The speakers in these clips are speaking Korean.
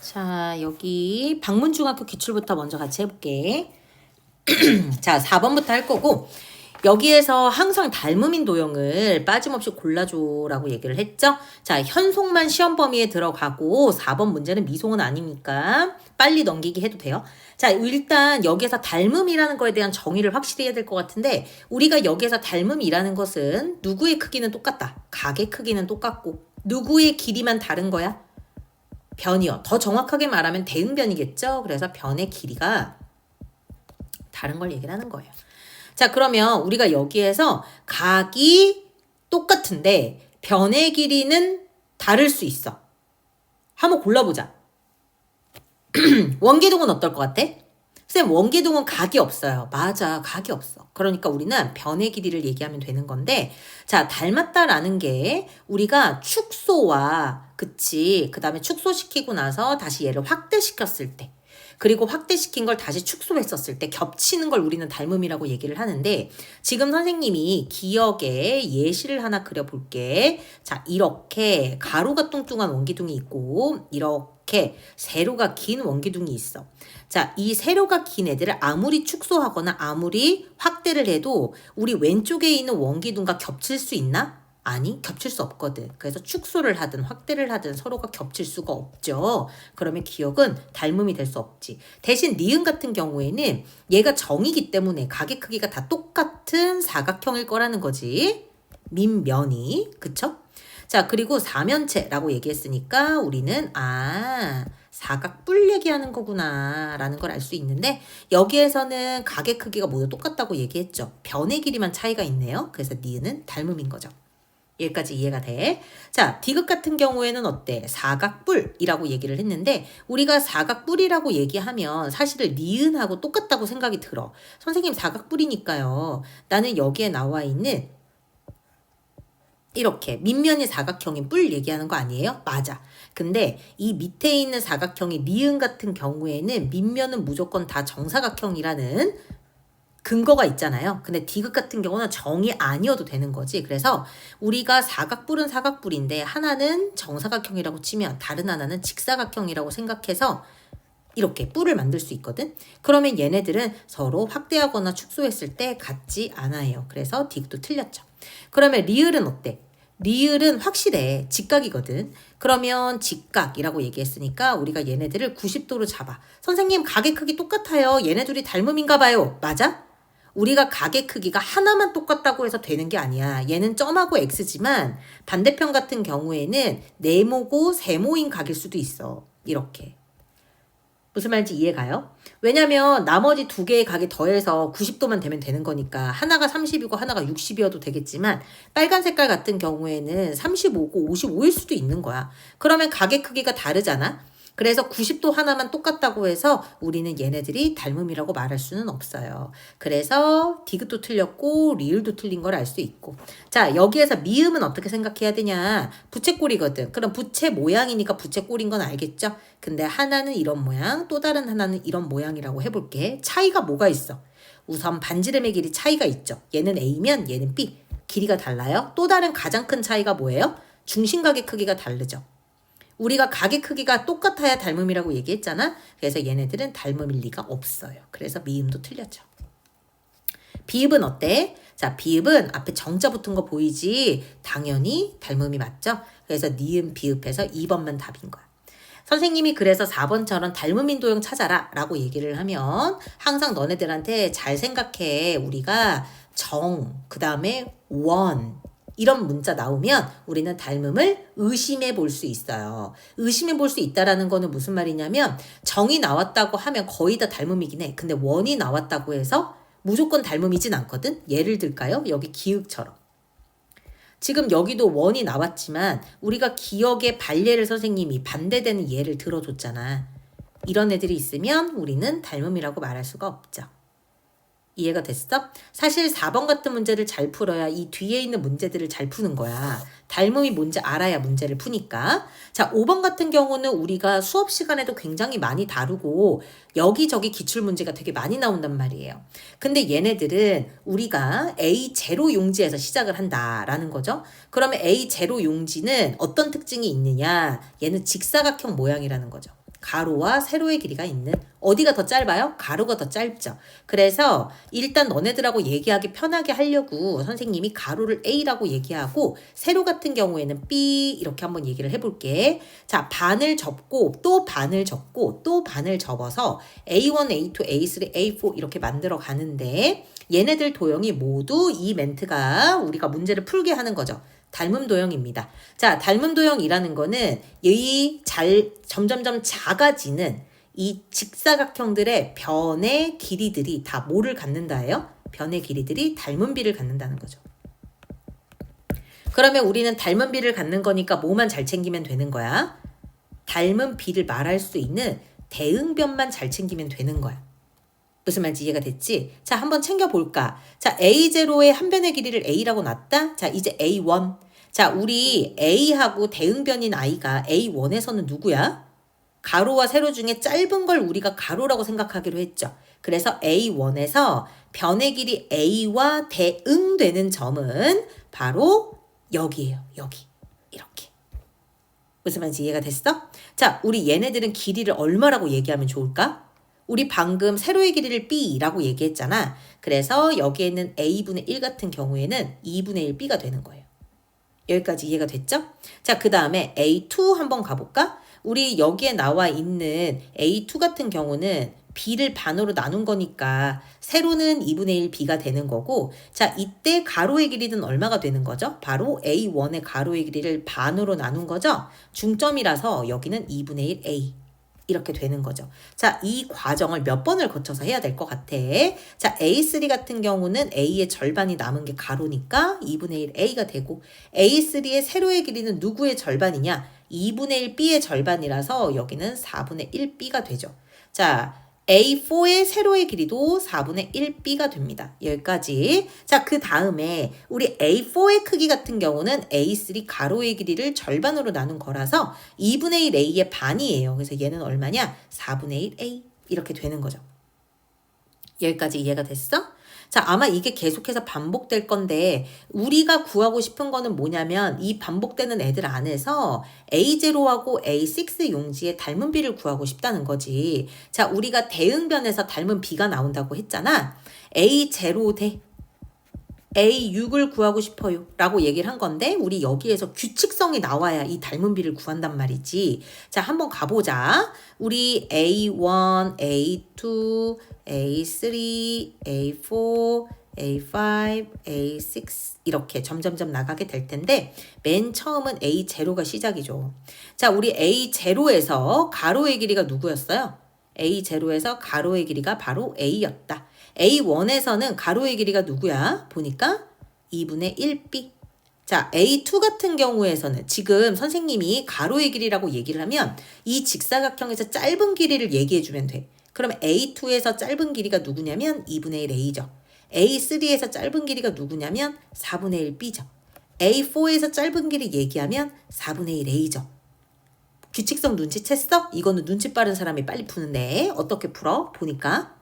자, 여기 방문중학교 기출부터 먼저 같이 해볼게. 자, 4번부터 할 거고, 여기에서 항상 닮음인 도형을 빠짐없이 골라줘라고 얘기를 했죠. 자, 현송만 시험 범위에 들어가고 4번 문제는 미송은 아니니까 빨리 넘기기 해도 돼요. 자, 일단 여기에서 닮음이라는 거에 대한 정의를 확실히 해야 될 것 같은데, 우리가 여기에서 닮음이라는 것은 누구의 크기는 똑같다. 각의 크기는 똑같고 누구의 길이만 다른 거야? 변이요. 더 정확하게 말하면 대응변이겠죠. 그래서 변의 길이가 다른 걸 얘기를 하는 거예요. 자, 그러면 우리가 여기에서 각이 똑같은데 변의 길이는 다를 수 있어. 한번 골라보자. 원기둥은 어떨 것 같아? 쌤, 원기둥은 각이 없어요. 맞아, 각이 없어. 그러니까 우리는 변의 길이를 얘기하면 되는 건데, 자, 닮았다라는 게 우리가 축소와, 그치, 그 다음에 축소시키고 나서 다시 얘를 확대시켰을 때, 그리고 확대시킨 걸 다시 축소했었을 때 겹치는 걸 우리는 닮음이라고 얘기를 하는데, 지금 선생님이 기억에 예시를 하나 그려볼게. 자, 이렇게 가로가 뚱뚱한 원기둥이 있고, 이렇게 세로가 긴 원기둥이 있어. 자, 이 세로가 긴 애들을 아무리 축소하거나 아무리 확대를 해도 우리 왼쪽에 있는 원기둥과 겹칠 수 있나? 아니, 겹칠 수 없거든. 그래서 축소를 하든 확대를 하든 서로가 겹칠 수가 없죠. 그러면 기억은 닮음이 될 수 없지. 대신 니은 같은 경우에는 얘가 정이기 때문에 각의 크기가 다 똑같은 사각형일 거라는 거지. 민면이. 그쵸? 자, 그리고 사면체라고 얘기했으니까 우리는 사각뿔 얘기하는 거구나 라는 걸 알 수 있는데, 여기에서는 각의 크기가 모두 똑같다고 얘기했죠. 변의 길이만 차이가 있네요. 그래서 니은은 닮음인 거죠. 여기까지 이해가 돼. 자, 디귿 같은 경우에는 어때? 사각뿔이라고 얘기를 했는데, 우리가 사각뿔이라고 얘기하면 사실은 니은하고 똑같다고 생각이 들어. 선생님 사각뿔이니까요. 나는 여기에 나와 있는 이렇게 밑면이 사각형인 뿔 얘기하는 거 아니에요? 맞아. 근데 이 밑에 있는 사각형이 니은 같은 경우에는 밑면은 무조건 다 정사각형이라는 근거가 있잖아요. 근데 디귿 같은 경우는 정이 아니어도 되는 거지. 그래서 우리가 사각뿔은 사각뿔인데 하나는 정사각형이라고 치면 다른 하나는 직사각형이라고 생각해서 이렇게 뿔을 만들 수 있거든. 그러면 얘네들은 서로 확대하거나 축소했을 때 같지 않아요. 그래서 디귿도 틀렸죠. 그러면 리을은 어때? 리을은 확실해. 직각이거든. 그러면 직각이라고 얘기했으니까 우리가 얘네들을 90도로 잡아. 선생님 각의 크기 똑같아요. 얘네 둘이 닮음인가 봐요. 맞아? 우리가 각의 크기가 하나만 똑같다고 해서 되는 게 아니야. 얘는 점하고 x지만 반대편 같은 경우에는 네모고 세모인 각일 수도 있어. 이렇게. 무슨 말인지 이해가요? 왜냐면 나머지 두 개의 각이 더해서 90도만 되면 되는 거니까 하나가 30이고 하나가 60이어도 되겠지만 빨간 색깔 같은 경우에는 35고 55일 수도 있는 거야. 그러면 각의 크기가 다르잖아. 그래서 90도 하나만 똑같다고 해서 우리는 얘네들이 닮음이라고 말할 수는 없어요. 그래서 디귿도 틀렸고 리을도 틀린 걸 알 수 있고. 자, 여기에서 미음은 어떻게 생각해야 되냐? 부채꼴이거든. 그럼 부채 모양이니까 부채꼴인 건 알겠죠? 근데 하나는 이런 모양, 또 다른 하나는 이런 모양이라고 해볼게. 차이가 뭐가 있어? 우선 반지름의 길이 차이가 있죠. 얘는 A면 얘는 B. 길이가 달라요. 또 다른 가장 큰 차이가 뭐예요? 중심각의 크기가 다르죠. 우리가 각의 크기가 똑같아야 닮음이라고 얘기했잖아. 그래서 얘네들은 닮음일 리가 없어요. 그래서 미음도 틀렸죠. 비읍은 어때? 자, 비읍은 앞에 정자 붙은 거 보이지? 당연히 닮음이 맞죠? 그래서 니은 비읍해서 2번만 답인 거야. 선생님이 그래서 4번처럼 닮음인 도형 찾아라 라고 얘기를 하면 항상 너네들한테 잘 생각해. 우리가 정, 그 다음에 원, 이런 문자 나오면 우리는 닮음을 의심해 볼 수 있어요. 의심해 볼 수 있다라는 거는 무슨 말이냐면 정이 나왔다고 하면 거의 다 닮음이긴 해. 근데 원이 나왔다고 해서 무조건 닮음이진 않거든. 예를 들까요? 여기 기역처럼. 지금 여기도 원이 나왔지만 우리가 기역의 반례를 선생님이 반대되는 예를 들어줬잖아. 이런 애들이 있으면 우리는 닮음이라고 말할 수가 없죠. 이해가 됐어? 사실 4번 같은 문제를 잘 풀어야 이 뒤에 있는 문제들을 잘 푸는 거야. 닮음이 뭔지 알아야 문제를 푸니까. 자, 5번 같은 경우는 우리가 수업 시간에도 굉장히 많이 다루고 여기저기 기출문제가 되게 많이 나온단 말이에요. 근데 얘네들은 우리가 A0 용지에서 시작을 한다라는 거죠. 그러면 A0 용지는 어떤 특징이 있느냐? 얘는 직사각형 모양이라는 거죠. 가로와 세로의 길이가 있는. 어디가 더 짧아요? 가로가 더 짧죠. 그래서 일단 너네들하고 얘기하기 편하게 하려고 선생님이 가로를 A라고 얘기하고 세로 같은 경우에는 B 이렇게 한번 얘기를 해볼게. 자, 반을 접고 또 반을 접고 또 반을 접어서 A1, A2, A3, A4 이렇게 만들어 가는데 얘네들 도형이 모두 이 멘트가 우리가 문제를 풀게 하는 거죠. 닮음 도형입니다. 자, 닮음 도형이라는 거는 점점점 작아지는 이 직사각형들의 변의 길이들이 다 뭐를 갖는다예요? 변의 길이들이 닮은 비를 갖는다는 거죠. 그러면 우리는 닮은 비를 갖는 거니까 뭐만 잘 챙기면 되는 거야? 닮은 비를 말할 수 있는 대응변만 잘 챙기면 되는 거야. 무슨 말인지 이해가 됐지? 자, 한번 챙겨볼까? 자, A0의 한 변의 길이를 A라고 놨다? 자, 이제 A1. 자, 우리 A하고 대응변인 I가 A1에서는 누구야? 가로와 세로 중에 짧은 걸 우리가 가로라고 생각하기로 했죠. 그래서 A1에서 변의 길이 A와 대응되는 점은 바로 여기예요. 여기. 이렇게. 무슨 말인지 이해가 됐어? 자, 우리 얘네들은 길이를 얼마라고 얘기하면 좋을까? 우리 방금 세로의 길이를 B라고 얘기했잖아. 그래서 여기에는 A분의 1 같은 경우에는 2분의 1 B가 되는 거예요. 여기까지 이해가 됐죠? 자, 그 다음에 A2 한번 가볼까? 우리 여기에 나와 있는 A2 같은 경우는 B를 반으로 나눈 거니까 세로는 2분의 1 B가 되는 거고, 자, 이때 가로의 길이는 얼마가 되는 거죠? 바로 A1의 가로의 길이를 반으로 나눈 거죠? 중점이라서 여기는 2분의 1 A. 이렇게 되는 거죠. 자, 이 과정을 몇 번을 거쳐서 해야 될 것 같아. 자, A3 같은 경우는 A의 절반이 남은 게 가로니까 2분의 1 A가 되고, A3의 세로의 길이는 누구의 절반이냐? 2분의 1 B의 절반이라서 여기는 4분의 1 B가 되죠. 자, A4의 세로의 길이도 4분의 1 B가 됩니다. 여기까지. 자, 그 다음에 우리 A4의 크기 같은 경우는 A3 가로의 길이를 절반으로 나눈 거라서 2분의 1 A의 반이에요. 그래서 얘는 얼마냐? 4분의 1 A. 이렇게 되는 거죠. 여기까지 이해가 됐어? 자, 아마 이게 계속해서 반복될 건데 우리가 구하고 싶은 거는 뭐냐면 이 반복되는 애들 안에서 A0하고 A6 용지의 닮은 비를 구하고 싶다는 거지. 자, 우리가 대응변에서 닮은 비가 나온다고 했잖아. A0 대 A6을 구하고 싶어요 라고 얘기를 한 건데 우리 여기에서 규칙성이 나와야 이 닮은 비를 구한단 말이지. 자, 한번 가보자. 우리 A1, A2, A3, A4, A5, A6 이렇게 점점점 나가게 될 텐데 맨 처음은 A0가 시작이죠. 자, 우리 A0에서 가로의 길이가 누구였어요? A0에서 가로의 길이가 바로 A였다. A1에서는 가로의 길이가 누구야? 보니까 2분의 1B. 자, A2 같은 경우에서는 지금 선생님이 가로의 길이라고 얘기를 하면 이 직사각형에서 짧은 길이를 얘기해주면 돼. 그러면 A2에서 짧은 길이가 누구냐면 2분의 1 A죠. A3에서 짧은 길이가 누구냐면 4분의 1 B죠. A4에서 짧은 길이 얘기하면 4분의 1 A죠. 규칙성 눈치챘어? 이거는 눈치 빠른 사람이 빨리 푸는데 어떻게 풀어? 보니까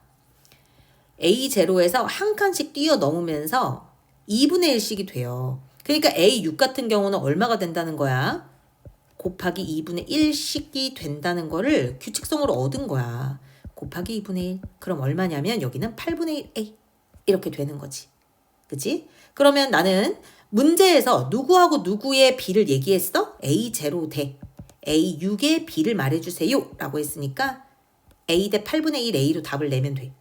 A0에서 한 칸씩 뛰어넘으면서 2분의 1씩이 돼요. 그러니까 A6 같은 경우는 얼마가 된다는 거야? 곱하기 2분의 1씩이 된다는 거를 규칙성으로 얻은 거야. 곱하기 2분의 1. 그럼 얼마냐면 여기는 8분의 1 A. 이렇게 되는 거지. 그치? 그러면 나는 문제에서 누구하고 누구의 비를 얘기했어? A0 대 A6의 비를 말해주세요 라고 했으니까 A 대 8분의 1 A로 답을 내면 돼.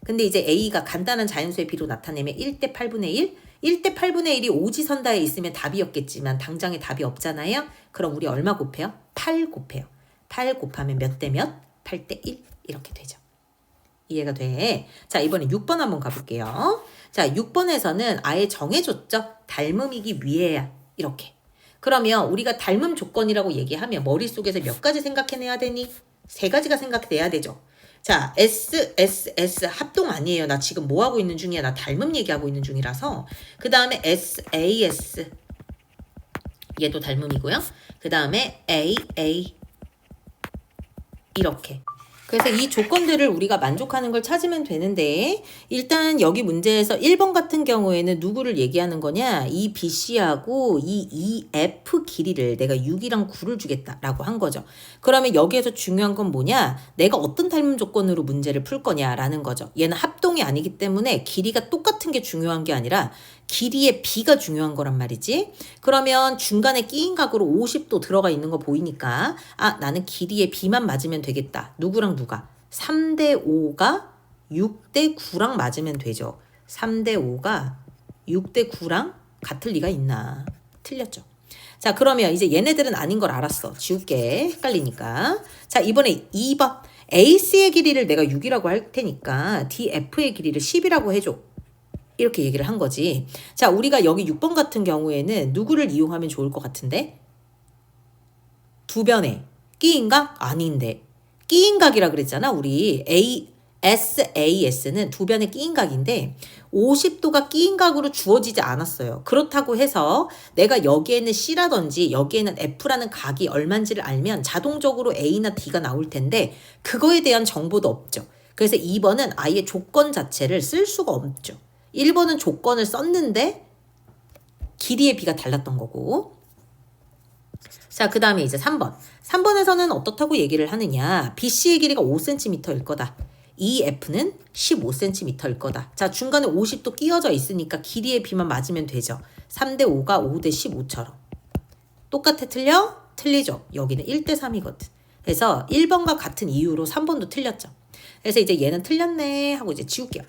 근데 이제 A가 간단한 자연수의 비로 나타내면 1대 8분의 1? 1대 8분의 1이 오지선다에 있으면 답이었겠지만 당장에 답이 없잖아요. 그럼 우리 얼마 곱해요? 8 곱해요. 8 곱하면 몇 대 몇? 8대 1 이렇게 되죠. 이해가 돼? 자, 이번에 6번 한번 가볼게요. 자, 6번에서는 아예 정해줬죠. 닮음이기 위해야 이렇게. 그러면 우리가 닮음 조건이라고 얘기하면 머릿속에서 몇 가지 생각해내야 되니? 3가지가 생각돼야 되죠. 자, S, S, S 합동 아니에요. 나 지금 뭐 하고 있는 중이야? 나 닮음 얘기하고 있는 중이라서. 그 다음에 S, A, S. 얘도 닮음이고요. 그 다음에 A, A. 이렇게. 그래서 이 조건들을 우리가 만족하는 걸 찾으면 되는데 일단 여기 문제에서 1번 같은 경우에는 누구를 얘기하는 거냐? 이 BC하고 이 EF 길이를 내가 6이랑 9를 주겠다라고 한 거죠. 그러면 여기에서 중요한 건 뭐냐? 내가 어떤 닮음 조건으로 문제를 풀 거냐라는 거죠. 얘는 합동이 아니기 때문에 길이가 똑같은 게 중요한 게 아니라 길이의 B가 중요한 거란 말이지. 그러면 중간에 끼인 각으로 50도 들어가 있는 거 보이니까 나는 길이의 B만 맞으면 되겠다. 누구랑 누가? 3대 5가 6대 9랑 맞으면 되죠. 3대 5가 6대 9랑 같을 리가 있나? 틀렸죠. 자, 그러면 이제 얘네들은 아닌 걸 알았어. 지울게. 헷갈리니까. 자, 이번에 2번. AC의 길이를 내가 6이라고 할 테니까 DF의 길이를 10이라고 해줘. 이렇게 얘기를 한 거지. 자, 우리가 여기 6번 같은 경우에는 누구를 이용하면 좋을 것 같은데? 두 변에 끼인 각? 아닌데. 끼인 각이라 그랬잖아. 우리 SAS는 두 변에 끼인 각인데 50도가 끼인 각으로 주어지지 않았어요. 그렇다고 해서 내가 여기에는 C라든지 여기에는 F라는 각이 얼만지를 알면 자동적으로 A나 D가 나올 텐데 그거에 대한 정보도 없죠. 그래서 2번은 아예 조건 자체를 쓸 수가 없죠. 1번은 조건을 썼는데 길이의 B가 달랐던 거고. 자, 그 다음에 이제 3번. 3번에서는 어떻다고 얘기를 하느냐. BC의 길이가 5cm일 거다. EF는 15cm일 거다. 자, 중간에 50도 끼어져 있으니까 길이의 B만 맞으면 되죠. 3대 5가 5대 15처럼. 똑같아 틀려? 틀리죠. 여기는 1대 3이거든. 그래서 1번과 같은 이유로 3번도 틀렸죠. 그래서 이제 얘는 틀렸네 하고 이제 지울게요.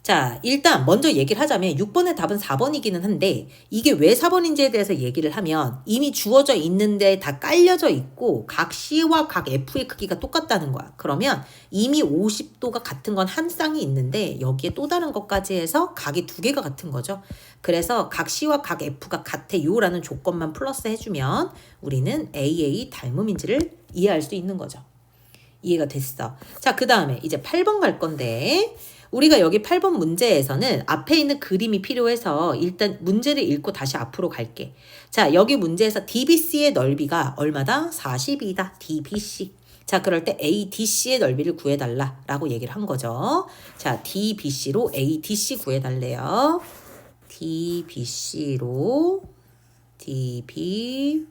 자, 일단 먼저 얘기를 하자면 6번의 답은 4번이기는 한데 이게 왜 4번인지에 대해서 얘기를 하면 이미 주어져 있는데 다 깔려져 있고 각 C와 각 F의 크기가 똑같다는 거야. 그러면 이미 50도가 같은 건 한 쌍이 있는데 여기에 또 다른 것까지 해서 각이 두 개가 같은 거죠. 그래서 각 C와 각 F가 같아요 라는 조건만 플러스 해주면 우리는 AA 닮음인지를 이해할 수 있는 거죠. 이해가 됐어. 자, 그 다음에 이제 8번 갈 건데 우리가 여기 8번 문제에서는 앞에 있는 그림이 필요해서 일단 문제를 읽고 다시 앞으로 갈게. 자, 여기 문제에서 DBC의 넓이가 얼마다? 40이다. DBC. 자, 그럴 때 ADC의 넓이를 구해달라 라고 얘기를 한 거죠. 자, DBC로 ADC 구해달래요. DBC로 DB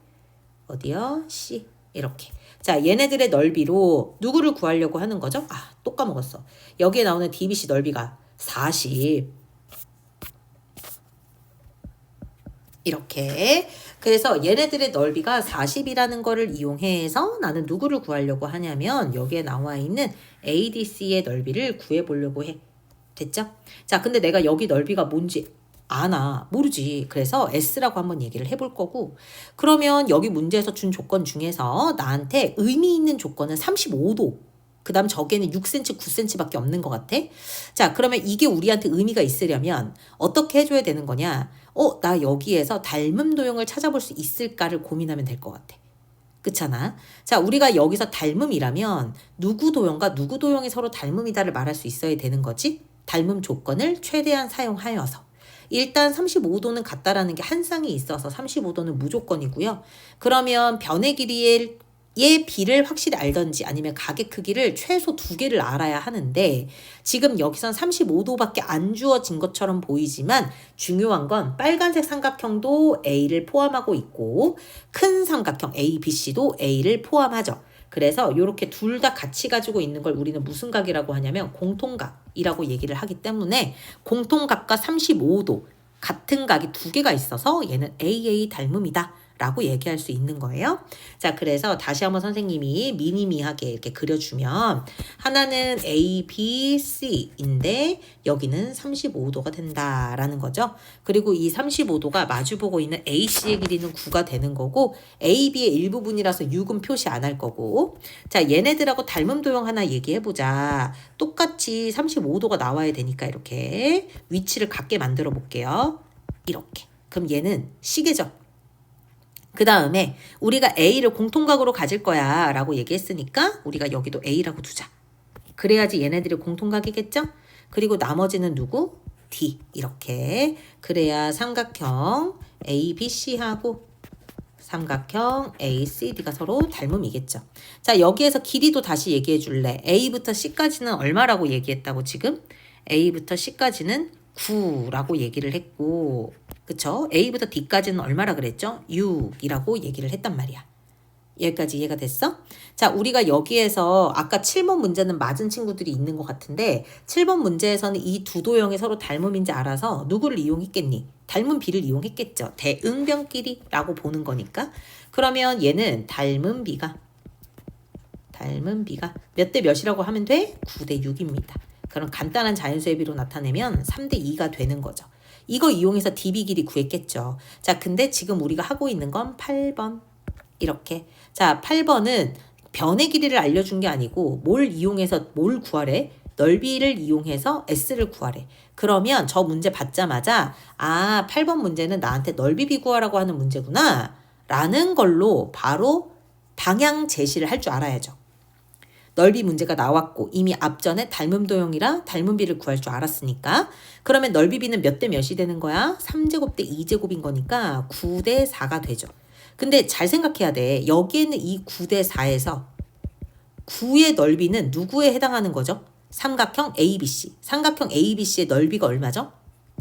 어디요? C. 이렇게. 자, 얘네들의 넓이로 누구를 구하려고 하는 거죠? 또 까먹었어. 여기에 나오는 DBC 넓이가 40. 이렇게. 그래서 얘네들의 넓이가 40이라는 거를 이용해서 나는 누구를 구하려고 하냐면 여기에 나와 있는 ADC의 넓이를 구해보려고 해. 됐죠? 자, 근데 내가 여기 넓이가 뭔지 아나 모르지. 그래서 S라고 한번 얘기를 해볼 거고 그러면 여기 문제에서 준 조건 중에서 나한테 의미 있는 조건은 35도 그 다음 저기에는 6cm, 9cm밖에 없는 것 같아. 자, 그러면 이게 우리한테 의미가 있으려면 어떻게 해줘야 되는 거냐. 나 여기에서 닮음 도형을 찾아볼 수 있을까를 고민하면 될 것 같아. 그렇잖아. 자, 우리가 여기서 닮음이라면 누구 도형과 누구 도형이 서로 닮음이다를 말할 수 있어야 되는 거지. 닮음 조건을 최대한 사용하여서. 일단 35도는 같다라는 게 한 쌍이 있어서 35도는 무조건이고요. 그러면 변의 길이의 B를 확실히 알던지 아니면 각의 크기를 최소 2개를 알아야 하는데 지금 여기선 35도밖에 안 주어진 것처럼 보이지만 중요한 건 빨간색 삼각형도 A를 포함하고 있고 큰 삼각형 ABC도 A를 포함하죠. 그래서 이렇게 둘 다 같이 가지고 있는 걸 우리는 무슨 각이라고 하냐면 공통각이라고 얘기를 하기 때문에 공통각과 35도 같은 각이 2개가 있어서 얘는 AA 닮음이다 라고 얘기할 수 있는 거예요. 자, 그래서 다시 한번 선생님이 미니미하게 이렇게 그려주면 하나는 A, B, C인데 여기는 35도가 된다라는 거죠. 그리고 이 35도가 마주보고 있는 AC의 길이는 9가 되는 거고 AB의 일부분이라서 6은 표시 안 할 거고 자, 얘네들하고 닮음 도형 하나 얘기해보자. 똑같이 35도가 나와야 되니까 이렇게 위치를 같게 만들어 볼게요. 이렇게. 그럼 얘는 C겠죠. 그 다음에 우리가 A를 공통각으로 가질 거야 라고 얘기했으니까 우리가 여기도 A라고 두자. 그래야지 얘네들이 공통각이겠죠? 그리고 나머지는 누구? D. 이렇게. 그래야 삼각형 ABC하고 삼각형 ACD가 서로 닮음이겠죠. 자, 여기에서 길이도 다시 얘기해 줄래. A부터 C까지는 얼마라고 얘기했다고 지금? A부터 C까지는 9라고 얘기를 했고, 그쵸? A부터 D까지는 얼마라 그랬죠? 6이라고 얘기를 했단 말이야. 여기까지 이해가 됐어? 자, 우리가 여기에서 아까 7번 문제는 맞은 친구들이 있는 것 같은데 7번 문제에서는 이 두 도형이 서로 닮음인지 알아서 누구를 이용했겠니? 닮은 B를 이용했겠죠. 대응변끼리라고 보는 거니까. 그러면 얘는 닮은 B가 몇 대 몇이라고 하면 돼? 9대 6입니다. 그럼 간단한 자연수의 비로 나타내면 3대 2가 되는 거죠. 이거 이용해서 DB 길이 구했겠죠. 자, 근데 지금 우리가 하고 있는 건 8번. 이렇게. 자, 8번은 변의 길이를 알려준 게 아니고 뭘 이용해서 뭘 구하래? 넓이를 이용해서 S를 구하래. 그러면 저 문제 받자마자 8번 문제는 나한테 넓이 비구하라고 하는 문제구나 라는 걸로 바로 방향 제시를 할 줄 알아야죠. 넓이 문제가 나왔고 이미 앞전에 닮음 도형이라 닮은 비를 구할 줄 알았으니까 그러면 넓이 비는 몇 대 몇이 되는 거야? 3제곱 대 2제곱인 거니까 9대 4가 되죠. 근데 잘 생각해야 돼. 여기에는 이 9대 4에서 9의 넓이는 누구에 해당하는 거죠? 삼각형 ABC. 삼각형 ABC의 넓이가 얼마죠?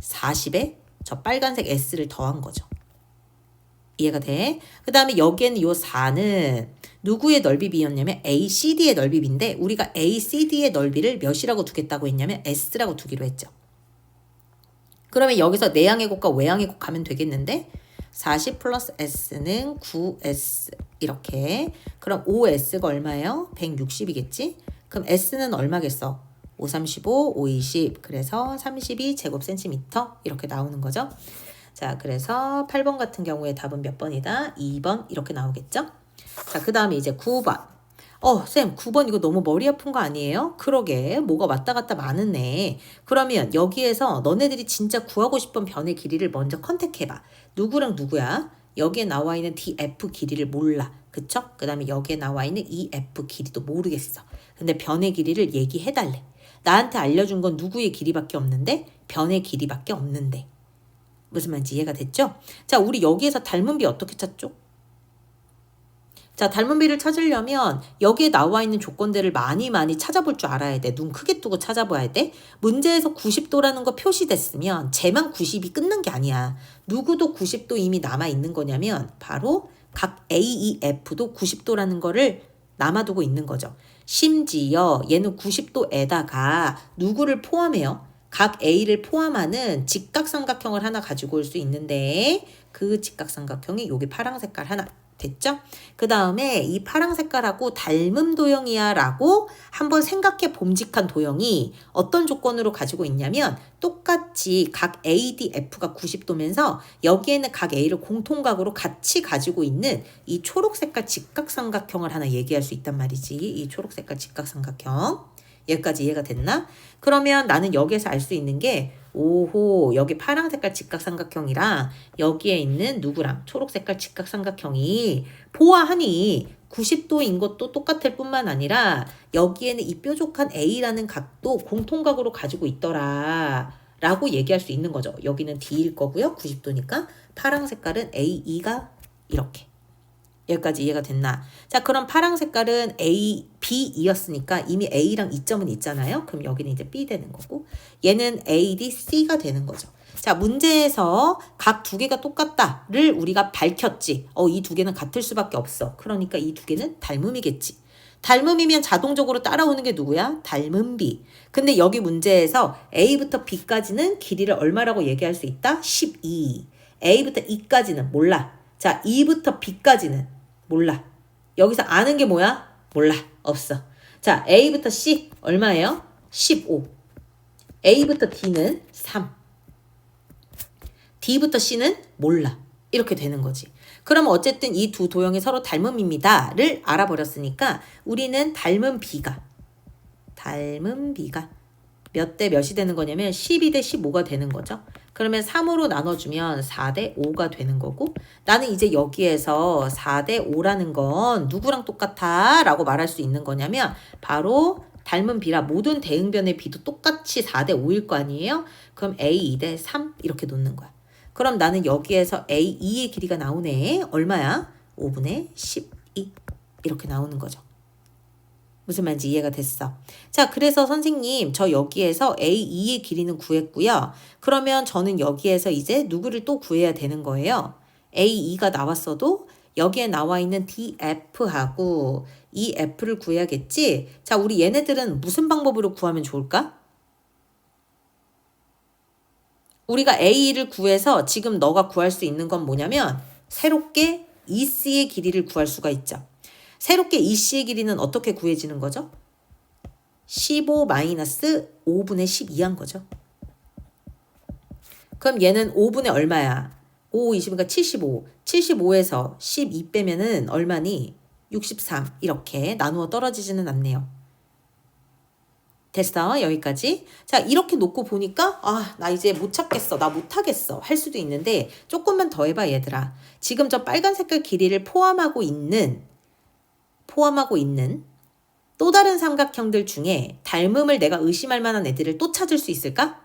40에 저 빨간색 S를 더한 거죠. 이해가 돼? 그 다음에 여기에는 이 4는 누구의 넓이 비였냐면 ACD의 넓이 비인데 우리가 ACD의 넓이를 몇이라고 두겠다고 했냐면 S라고 두기로 했죠. 그러면 여기서 내향의 곱과 외향의 곱 가면 되겠는데 40 플러스 S는 9S 이렇게. 그럼 5S가 얼마예요? 160이겠지? 그럼 S는 얼마겠어? 5, 35, 5, 20 그래서 32 제곱센티미터 이렇게 나오는 거죠. 자, 그래서 8번 같은 경우에 답은 몇 번이다? 2번 이렇게 나오겠죠? 자, 그 다음에 이제 9번. 쌤, 9번 이거 너무 머리 아픈 거 아니에요? 그러게, 뭐가 왔다 갔다 많으네. 그러면 여기에서 너네들이 진짜 구하고 싶은 변의 길이를 먼저 컨택해봐. 누구랑 누구야? 여기에 나와 있는 DF 길이를 몰라. 그쵸? 그 다음에 여기에 나와 있는 EF 길이도 모르겠어. 근데 변의 길이를 얘기해달래. 나한테 알려준 건 누구의 길이밖에 없는데? 변의 길이밖에 없는데. 무슨 말인지 이해가 됐죠? 자, 우리 여기에서 닮은 비 어떻게 찾죠? 자, 닮은 비를 찾으려면 여기에 나와 있는 조건들을 많이 찾아볼 줄 알아야 돼. 눈 크게 뜨고 찾아봐야 돼. 문제에서 90도라는 거 표시됐으면 쟤만 90이 끝난 게 아니야. 누구도 90도 이미 남아 있는 거냐면 바로 각 A, E, F도 90도라는 거를 남아두고 있는 거죠. 심지어 얘는 90도에다가 누구를 포함해요? 각 A를 포함하는 직각삼각형을 하나 가지고 올 수 있는데 그 직각삼각형이 여기 파란 색깔 하나. 됐죠? 그 다음에 이 파랑 색깔하고 닮은 도형이야 라고 한번 생각해 봄직한 도형이 어떤 조건으로 가지고 있냐면 똑같이 각 ADF가 90도면서 여기에는 각 A를 공통각으로 같이 가지고 있는 이 초록색깔 직각삼각형을 하나 얘기할 수 있단 말이지. 이 초록색깔 직각삼각형. 여기까지 이해가 됐나? 그러면 나는 여기에서 알 수 있는 게 오호, 여기 파랑 색깔 직각삼각형이랑 여기에 있는 누구랑 초록색깔 직각삼각형이 보아하니 90도인 것도 똑같을 뿐만 아니라 여기에는 이 뾰족한 A라는 각도 공통각으로 가지고 있더라 라고 얘기할 수 있는 거죠. 여기는 D일 거고요. 90도니까 파랑 색깔은 AE가 이렇게. 여기까지 이해가 됐나? 자, 그럼 파랑 색깔은 A, B이었으니까 이미 A랑 이점은 있잖아요. 그럼 여기는 이제 B 되는 거고 얘는 A, D, C가 되는 거죠. 자, 문제에서 각 두 개가 똑같다를 우리가 밝혔지. 이 두 개는 같을 수밖에 없어. 그러니까 이 두 개는 닮음이겠지. 닮음이면 자동적으로 따라오는 게 누구야? 닮은 B. 근데 여기 문제에서 A부터 B까지는 길이를 얼마라고 얘기할 수 있다? 12. A부터 E까지는 몰라. 자, E부터 B까지는 몰라. 여기서 아는 게 뭐야? 몰라. 없어. 자, A부터 C 얼마예요? 15. A부터 D는 3. D부터 C는 몰라. 이렇게 되는 거지. 그럼 어쨌든 이 두 도형이 서로 닮음입니다를 알아버렸으니까 우리는 닮은 B가 몇 대 몇이 되는 거냐면 12대 15가 되는 거죠. 그러면 3으로 나눠주면 4대 5가 되는 거고 나는 이제 여기에서 4대 5라는 건 누구랑 똑같아? 라고 말할 수 있는 거냐면 바로 닮은 B라 모든 대응변의 B도 똑같이 4대 5일 거 아니에요? 그럼 A 2대 3 이렇게 놓는 거야. 그럼 나는 여기에서 A 2의 길이가 나오네. 얼마야? 5분의 12 이렇게 나오는 거죠. 무슨 말인지 이해가 됐어. 자, 그래서 선생님 저 여기에서 A2의 길이는 구했고요. 그러면 저는 여기에서 이제 누구를 또 구해야 되는 거예요. A2가 나왔어도 여기에 나와 있는 DF하고 이 F를 구해야겠지. 자, 우리 얘네들은 무슨 방법으로 구하면 좋을까? 우리가 A를 구해서 지금 너가 구할 수 있는 건 뭐냐면 새롭게 EC의 길이를 구할 수가 있죠. 새롭게 EC의 길이는 어떻게 구해지는 거죠? 15-5분의 12한 거죠. 그럼 얘는 5분의 얼마야? 5, 20이니까 75. 75에서 12 빼면은 얼마니? 63. 이렇게 나누어 떨어지지는 않네요. 됐어. 여기까지. 자, 이렇게 놓고 보니까 나 이제 못 찾겠어. 나 못하겠어. 할 수도 있는데 조금만 더 해봐 얘들아. 지금 저 빨간 색깔 길이를 포함하고 있는 또 다른 삼각형들 중에 닮음을 내가 의심할 만한 애들을 또 찾을 수 있을까?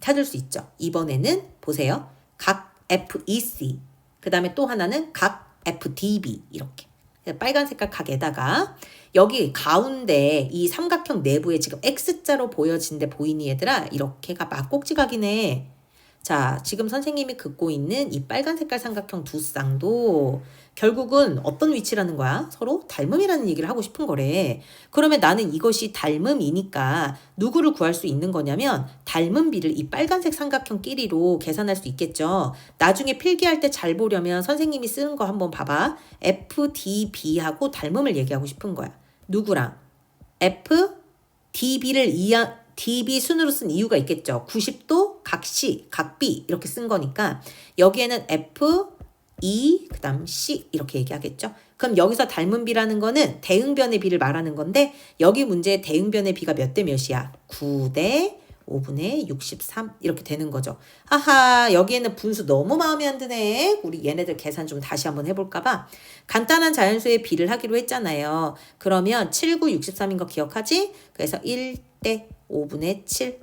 찾을 수 있죠. 이번에는 보세요. 각 FEC, 그 다음에 또 하나는 각 FDB 이렇게. 빨간 색깔 각에다가 여기 가운데 이 삼각형 내부에 지금 X자로 보여진 데 보이니 얘들아? 이렇게가 막꼭지각이네. 자, 지금 선생님이 긋고 있는 이 빨간 색깔 삼각형 두 쌍도 결국은 어떤 위치라는 거야? 서로 닮음이라는 얘기를 하고 싶은 거래. 그러면 나는 이것이 닮음이니까 누구를 구할 수 있는 거냐면 닮음 비를 이 빨간색 삼각형 끼리로 계산할 수 있겠죠. 나중에 필기할 때 잘 보려면 선생님이 쓰는 거 한번 봐봐. FDB하고 닮음을 얘기하고 싶은 거야. 누구랑? FDB를 DB 순으로 쓴 이유가 있겠죠. 90도, 각C, 각B 이렇게 쓴 거니까 여기에는 F, E, 그 다음 C 이렇게 얘기하겠죠. 그럼 여기서 닮은 비라는 거는 대응변의 비를 말하는 건데 여기 문제의 대응변의 비가 몇 대 몇이야? 9대 5분의 63 이렇게 되는 거죠. 하하, 여기에는 분수 너무 마음에 안 드네. 우리 얘네들 계산 좀 다시 한번 해볼까 봐. 간단한 자연수의 비를 하기로 했잖아요. 그러면 7, 9, 63인 거 기억하지? 그래서 1대 5분의 7.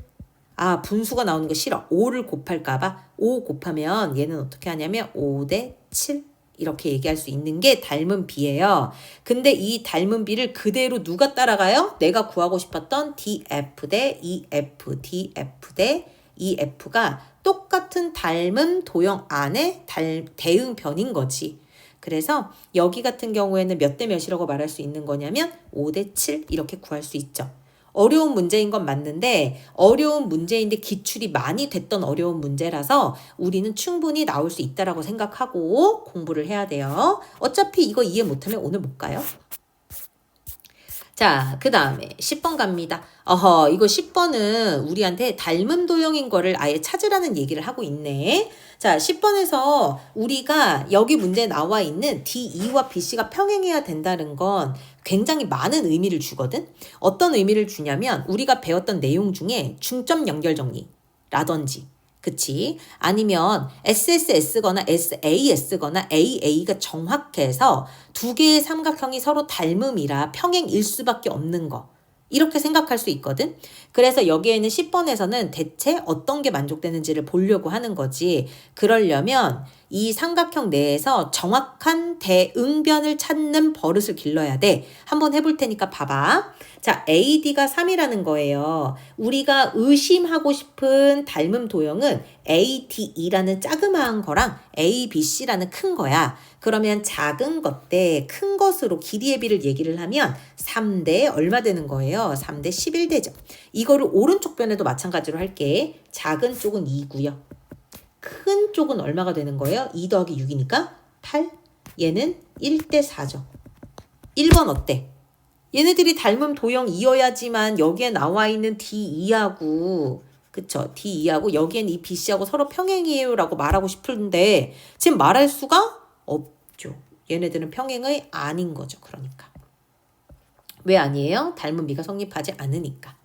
분수가 나오는 거 싫어. 5를 곱할까 봐. 5 곱하면 얘는 어떻게 하냐면 5대 7 이렇게 얘기할 수 있는 게 닮은 비예요. 근데 이 닮은 비를 그대로 누가 따라가요? 내가 구하고 싶었던 DF 대 EF, DF 대 EF가 똑같은 닮은 도형 안에 대응변인 거지. 그래서 여기 같은 경우에는 몇 대 몇이라고 말할 수 있는 거냐면 5대 7 이렇게 구할 수 있죠. 어려운 문제인 건 맞는데 어려운 문제인데 기출이 많이 됐던 어려운 문제라서 우리는 충분히 나올 수 있다라고 생각하고 공부를 해야 돼요. 어차피 이거 이해 못하면 오늘 못 가요. 자, 그 다음에 10번 갑니다. 이거 10번은 우리한테 닮은 도형인 거를 아예 찾으라는 얘기를 하고 있네. 자, 10번에서 우리가 여기 문제에 나와 있는 DE와 BC가 평행해야 된다는 건 굉장히 많은 의미를 주거든. 어떤 의미를 주냐면 우리가 배웠던 내용 중에 중점 연결 정리라든지 그치? 아니면 SSS거나 SAS거나 AA가 정확해서 두 개의 삼각형이 서로 닮음이라 평행일 수밖에 없는 거. 이렇게 생각할 수 있거든. 그래서 여기에는 10번에서는 대체 어떤 게 만족되는지를 보려고 하는 거지. 그러려면 이 삼각형 내에서 정확한 대응변을 찾는 버릇을 길러야 돼. 한번 해볼 테니까 봐봐. 자, AD가 3이라는 거예요. 우리가 의심하고 싶은 닮음 도형은 ADE라는 자그마한 거랑 ABC라는 큰 거야. 그러면 작은 것 대 큰 것으로 길이의 비를 얘기를 하면 3대 얼마 되는 거예요? 3대 11 되죠. 이거를 오른쪽 변에도 마찬가지로 할게. 작은 쪽은 2고요. 큰 쪽은 얼마가 되는 거예요? 2 더하기 6이니까 8. 얘는 1대 4죠. 1번 어때? 얘네들이 닮은 도형이어야지만 여기에 나와 있는 D2하고 그쵸? D2하고 여기엔 이 BC하고 서로 평행이에요 라고 말하고 싶은데 지금 말할 수가 없죠. 얘네들은 평행의 아닌 거죠. 그러니까. 왜 아니에요? 닮은 비가 성립하지 않으니까.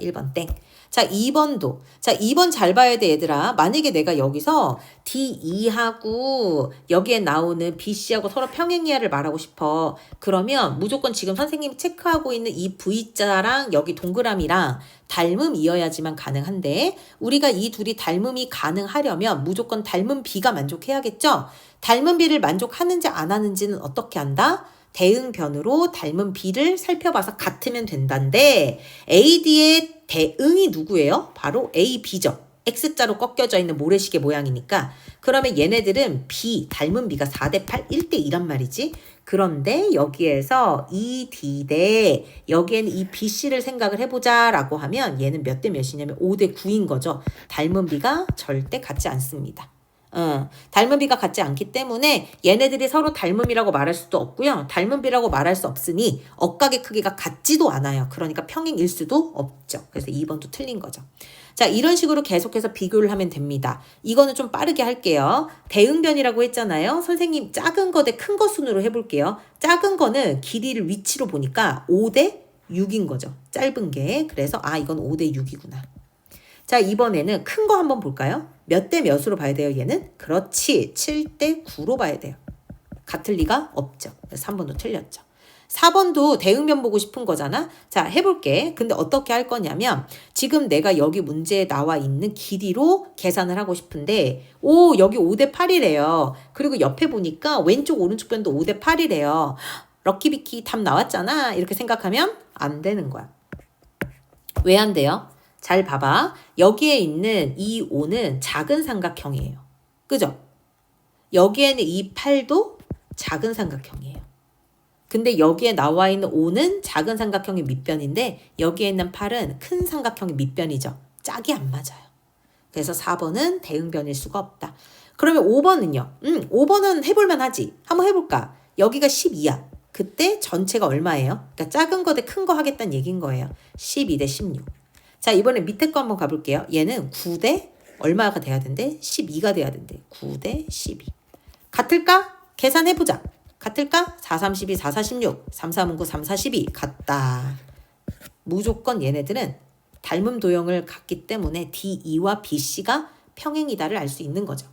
1번 땡. 자, 2번도. 자, 2번 잘 봐야 돼, 얘들아. 만약에 내가 여기서 D2하고 여기에 나오는 BC하고 서로 평행이하를 말하고 싶어. 그러면 무조건 지금 선생님이 체크하고 있는 이 V자랑 여기 동그라미랑 닮음이어야지만 가능한데 우리가 이 둘이 닮음이 가능하려면 무조건 닮은 B가 만족해야겠죠? 닮은 B를 만족하는지 안 하는지는 어떻게 한다? 대응변으로 닮은 B를 살펴봐서 같으면 된다는데 AD의 대응이 누구예요? 바로 A, B죠. X자로 꺾여져 있는 모래시계 모양이니까 그러면 얘네들은 B, 닮은 B가 4대8, 1대2란 말이지. 그런데 여기에서 이 D 대 여기에는 이 BC를 생각을 해보자 라고 하면 얘는 몇 대 몇이냐면 5대9인 거죠. 닮은 B가 절대 같지 않습니다. 닮은 B가 같지 않기 때문에 얘네들이 서로 닮음이라고 말할 수도 없고요. 닮은 B라고 말할 수 없으니 억각의 크기가 같지도 않아요. 그러니까 평행일 수도 없죠. 그래서 2번도 틀린 거죠. 자, 이런 식으로 계속해서 비교를 하면 됩니다. 이거는 좀 빠르게 할게요. 대응변이라고 했잖아요. 선생님 작은 거 대 큰 거 순으로 해볼게요. 작은 거는 길이를 위치로 보니까 5대 6인 거죠. 짧은 게. 그래서 이건 5대 6이구나. 자, 이번에는 큰 거 한번 볼까요? 몇 대 몇으로 봐야 돼요, 얘는? 그렇지. 7대 9로 봐야 돼요. 같을 리가 없죠. 그래서 3번도 틀렸죠. 4번도 대응변 보고 싶은 거잖아. 자, 해볼게. 근데 어떻게 할 거냐면 지금 내가 여기 문제에 나와 있는 길이로 계산을 하고 싶은데 여기 5대 8이래요. 그리고 옆에 보니까 왼쪽 오른쪽 변도 5대 8이래요. 럭키비키 답 나왔잖아. 이렇게 생각하면 안 되는 거야. 왜 안 돼요? 잘 봐봐. 여기에 있는 이 5는 작은 삼각형이에요. 그죠? 여기에는 이 8도 작은 삼각형이에요. 근데 여기에 나와 있는 5는 작은 삼각형의 밑변인데 여기에 있는 8은 큰 삼각형의 밑변이죠. 짝이 안 맞아요. 그래서 4번은 대응변일 수가 없다. 그러면 5번은요? 5번은 해볼만 하지. 한번 해볼까? 여기가 12야. 그때 전체가 얼마예요? 그러니까 작은 거 대 큰 거 하겠다는 얘기인 거예요. 12대 16. 자, 이번에 밑에 거 한번 가볼게요. 얘는 9대 얼마가 돼야 된대? 12가 돼야 된대. 9대 12. 같을까? 계산해보자. 같을까? 4, 3, 12, 4, 4, 16. 3, 3, 9, 3, 4, 12. 같다. 무조건 얘네들은 닮음 도형을 갖기 때문에 D2와 BC가 평행이다를 알 수 있는 거죠.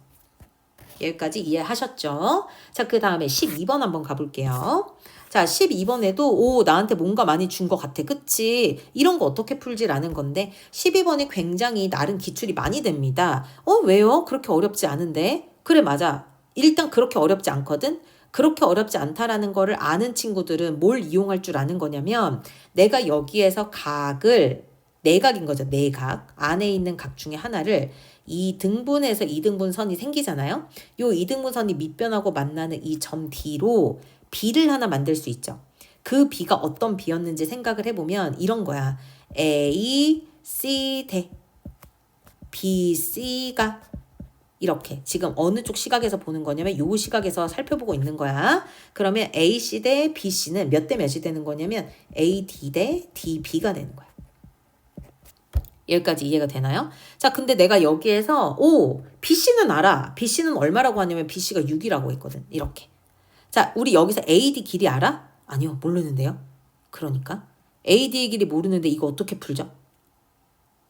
여기까지 이해하셨죠? 자, 그 다음에 12번 한번 가볼게요. 자, 12번에도 나한테 뭔가 많이 준 것 같아. 그치? 이런 거 어떻게 풀지라는 건데 12번이 굉장히 나름 기출이 많이 됩니다. 왜요? 그렇게 어렵지 않은데? 그래, 맞아. 일단 그렇게 어렵지 않거든? 그렇게 어렵지 않다라는 거를 아는 친구들은 뭘 이용할 줄 아는 거냐면 내가 여기에서 각을 내각인 거죠. 내각. 안에 있는 각 중에 하나를 2등분해서 2등분 선이 생기잖아요. 요 2등분 선이 밑변하고 만나는 이 점 D로 B를 하나 만들 수 있죠. 그 B가 어떤 B였는지 생각을 해보면 이런 거야. A, C 대 B, C가 이렇게 지금 어느 쪽 시각에서 보는 거냐면 요 시각에서 살펴보고 있는 거야. 그러면 AC 대 BC는 몇 대 몇이 되는 거냐면 AD 대 DB가 되는 거야. 여기까지 이해가 되나요? 자, 근데 내가 여기에서 BC는 알아. BC는 얼마라고 하냐면 BC가 6이라고 했거든. 이렇게. 자, 우리 여기서 AD 길이 알아? 아니요, 모르는데요. 그러니까 AD의 길이 모르는데 이거 어떻게 풀죠?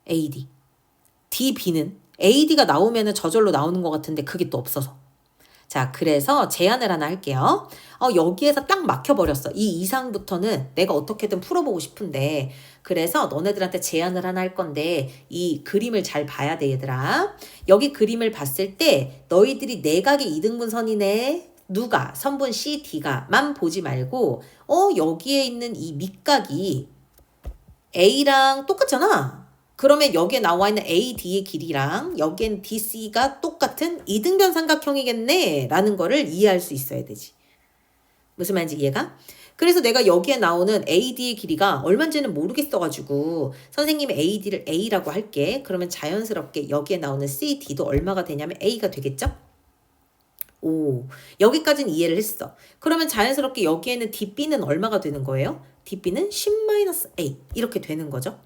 AD. DB는 AD가 나오면은 저절로 나오는 것 같은데 그게 또 없어서. 자, 그래서 제안을 하나 할게요. 여기에서 딱 막혀버렸어. 이 이상부터는 내가 어떻게든 풀어보고 싶은데 그래서 너네들한테 제안을 하나 할 건데 이 그림을 잘 봐야 돼, 얘들아. 여기 그림을 봤을 때 너희들이 내각의 이등분선이네. 누가? 선분 C, D가 만 보지 말고 여기에 있는 이 밑각이 A랑 똑같잖아. 그러면 여기에 나와 있는 AD의 길이랑 여기엔 DC가 똑같은 이등변 삼각형이겠네 라는 거를 이해할 수 있어야 되지. 무슨 말인지 이해가? 그래서 내가 여기에 나오는 AD의 길이가 얼마인지는 모르겠어가지고 선생님이 AD를 A라고 할게. 그러면 자연스럽게 여기에 나오는 CD도 얼마가 되냐면 A가 되겠죠? 여기까지는 이해를 했어. 그러면 자연스럽게 여기에는 DB는 얼마가 되는 거예요? DB는 10-A 이렇게 되는 거죠.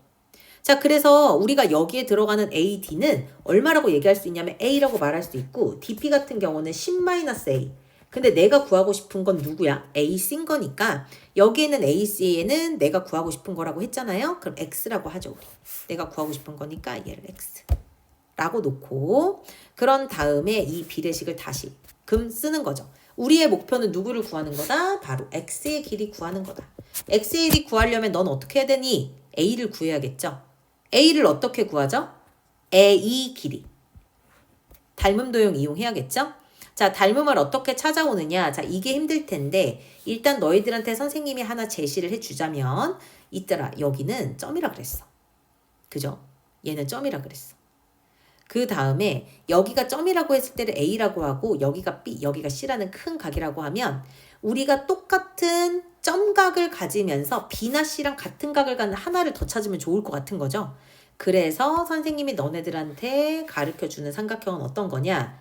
자, 그래서 우리가 여기에 들어가는 AD는 얼마라고 얘기할 수 있냐면 A라고 말할 수 있고 DP 같은 경우는 10-A 근데 내가 구하고 싶은 건 누구야? AC인 거니까 여기에는 AC에는 내가 구하고 싶은 거라고 했잖아요. 그럼 X라고 하죠. 우리. 내가 구하고 싶은 거니까 얘를 X라고 놓고 그런 다음에 이 비례식을 다시 금 쓰는 거죠. 우리의 목표는 누구를 구하는 거다? 바로 X의 길이 구하는 거다. X의 길이 구하려면 넌 어떻게 해야 되니? A를 구해야겠죠. A를 어떻게 구하죠? A 길이. 닮음 도형 이용해야겠죠? 자, 닮음을 어떻게 찾아오느냐? 자, 이게 힘들 텐데 일단 너희들한테 선생님이 하나 제시를 해주자면 있더라. 여기는 점이라 그랬어. 그죠? 얘는 점이라 그랬어. 그 다음에 여기가 점이라고 했을 때를 A라고 하고 여기가 B, 여기가 C라는 큰 각이라고 하면 우리가 똑같은 점각을 가지면서 B나 C랑 같은 각을 갖는 하나를 더 찾으면 좋을 것 같은 거죠. 그래서 선생님이 너네들한테 가르쳐주는 삼각형은 어떤 거냐?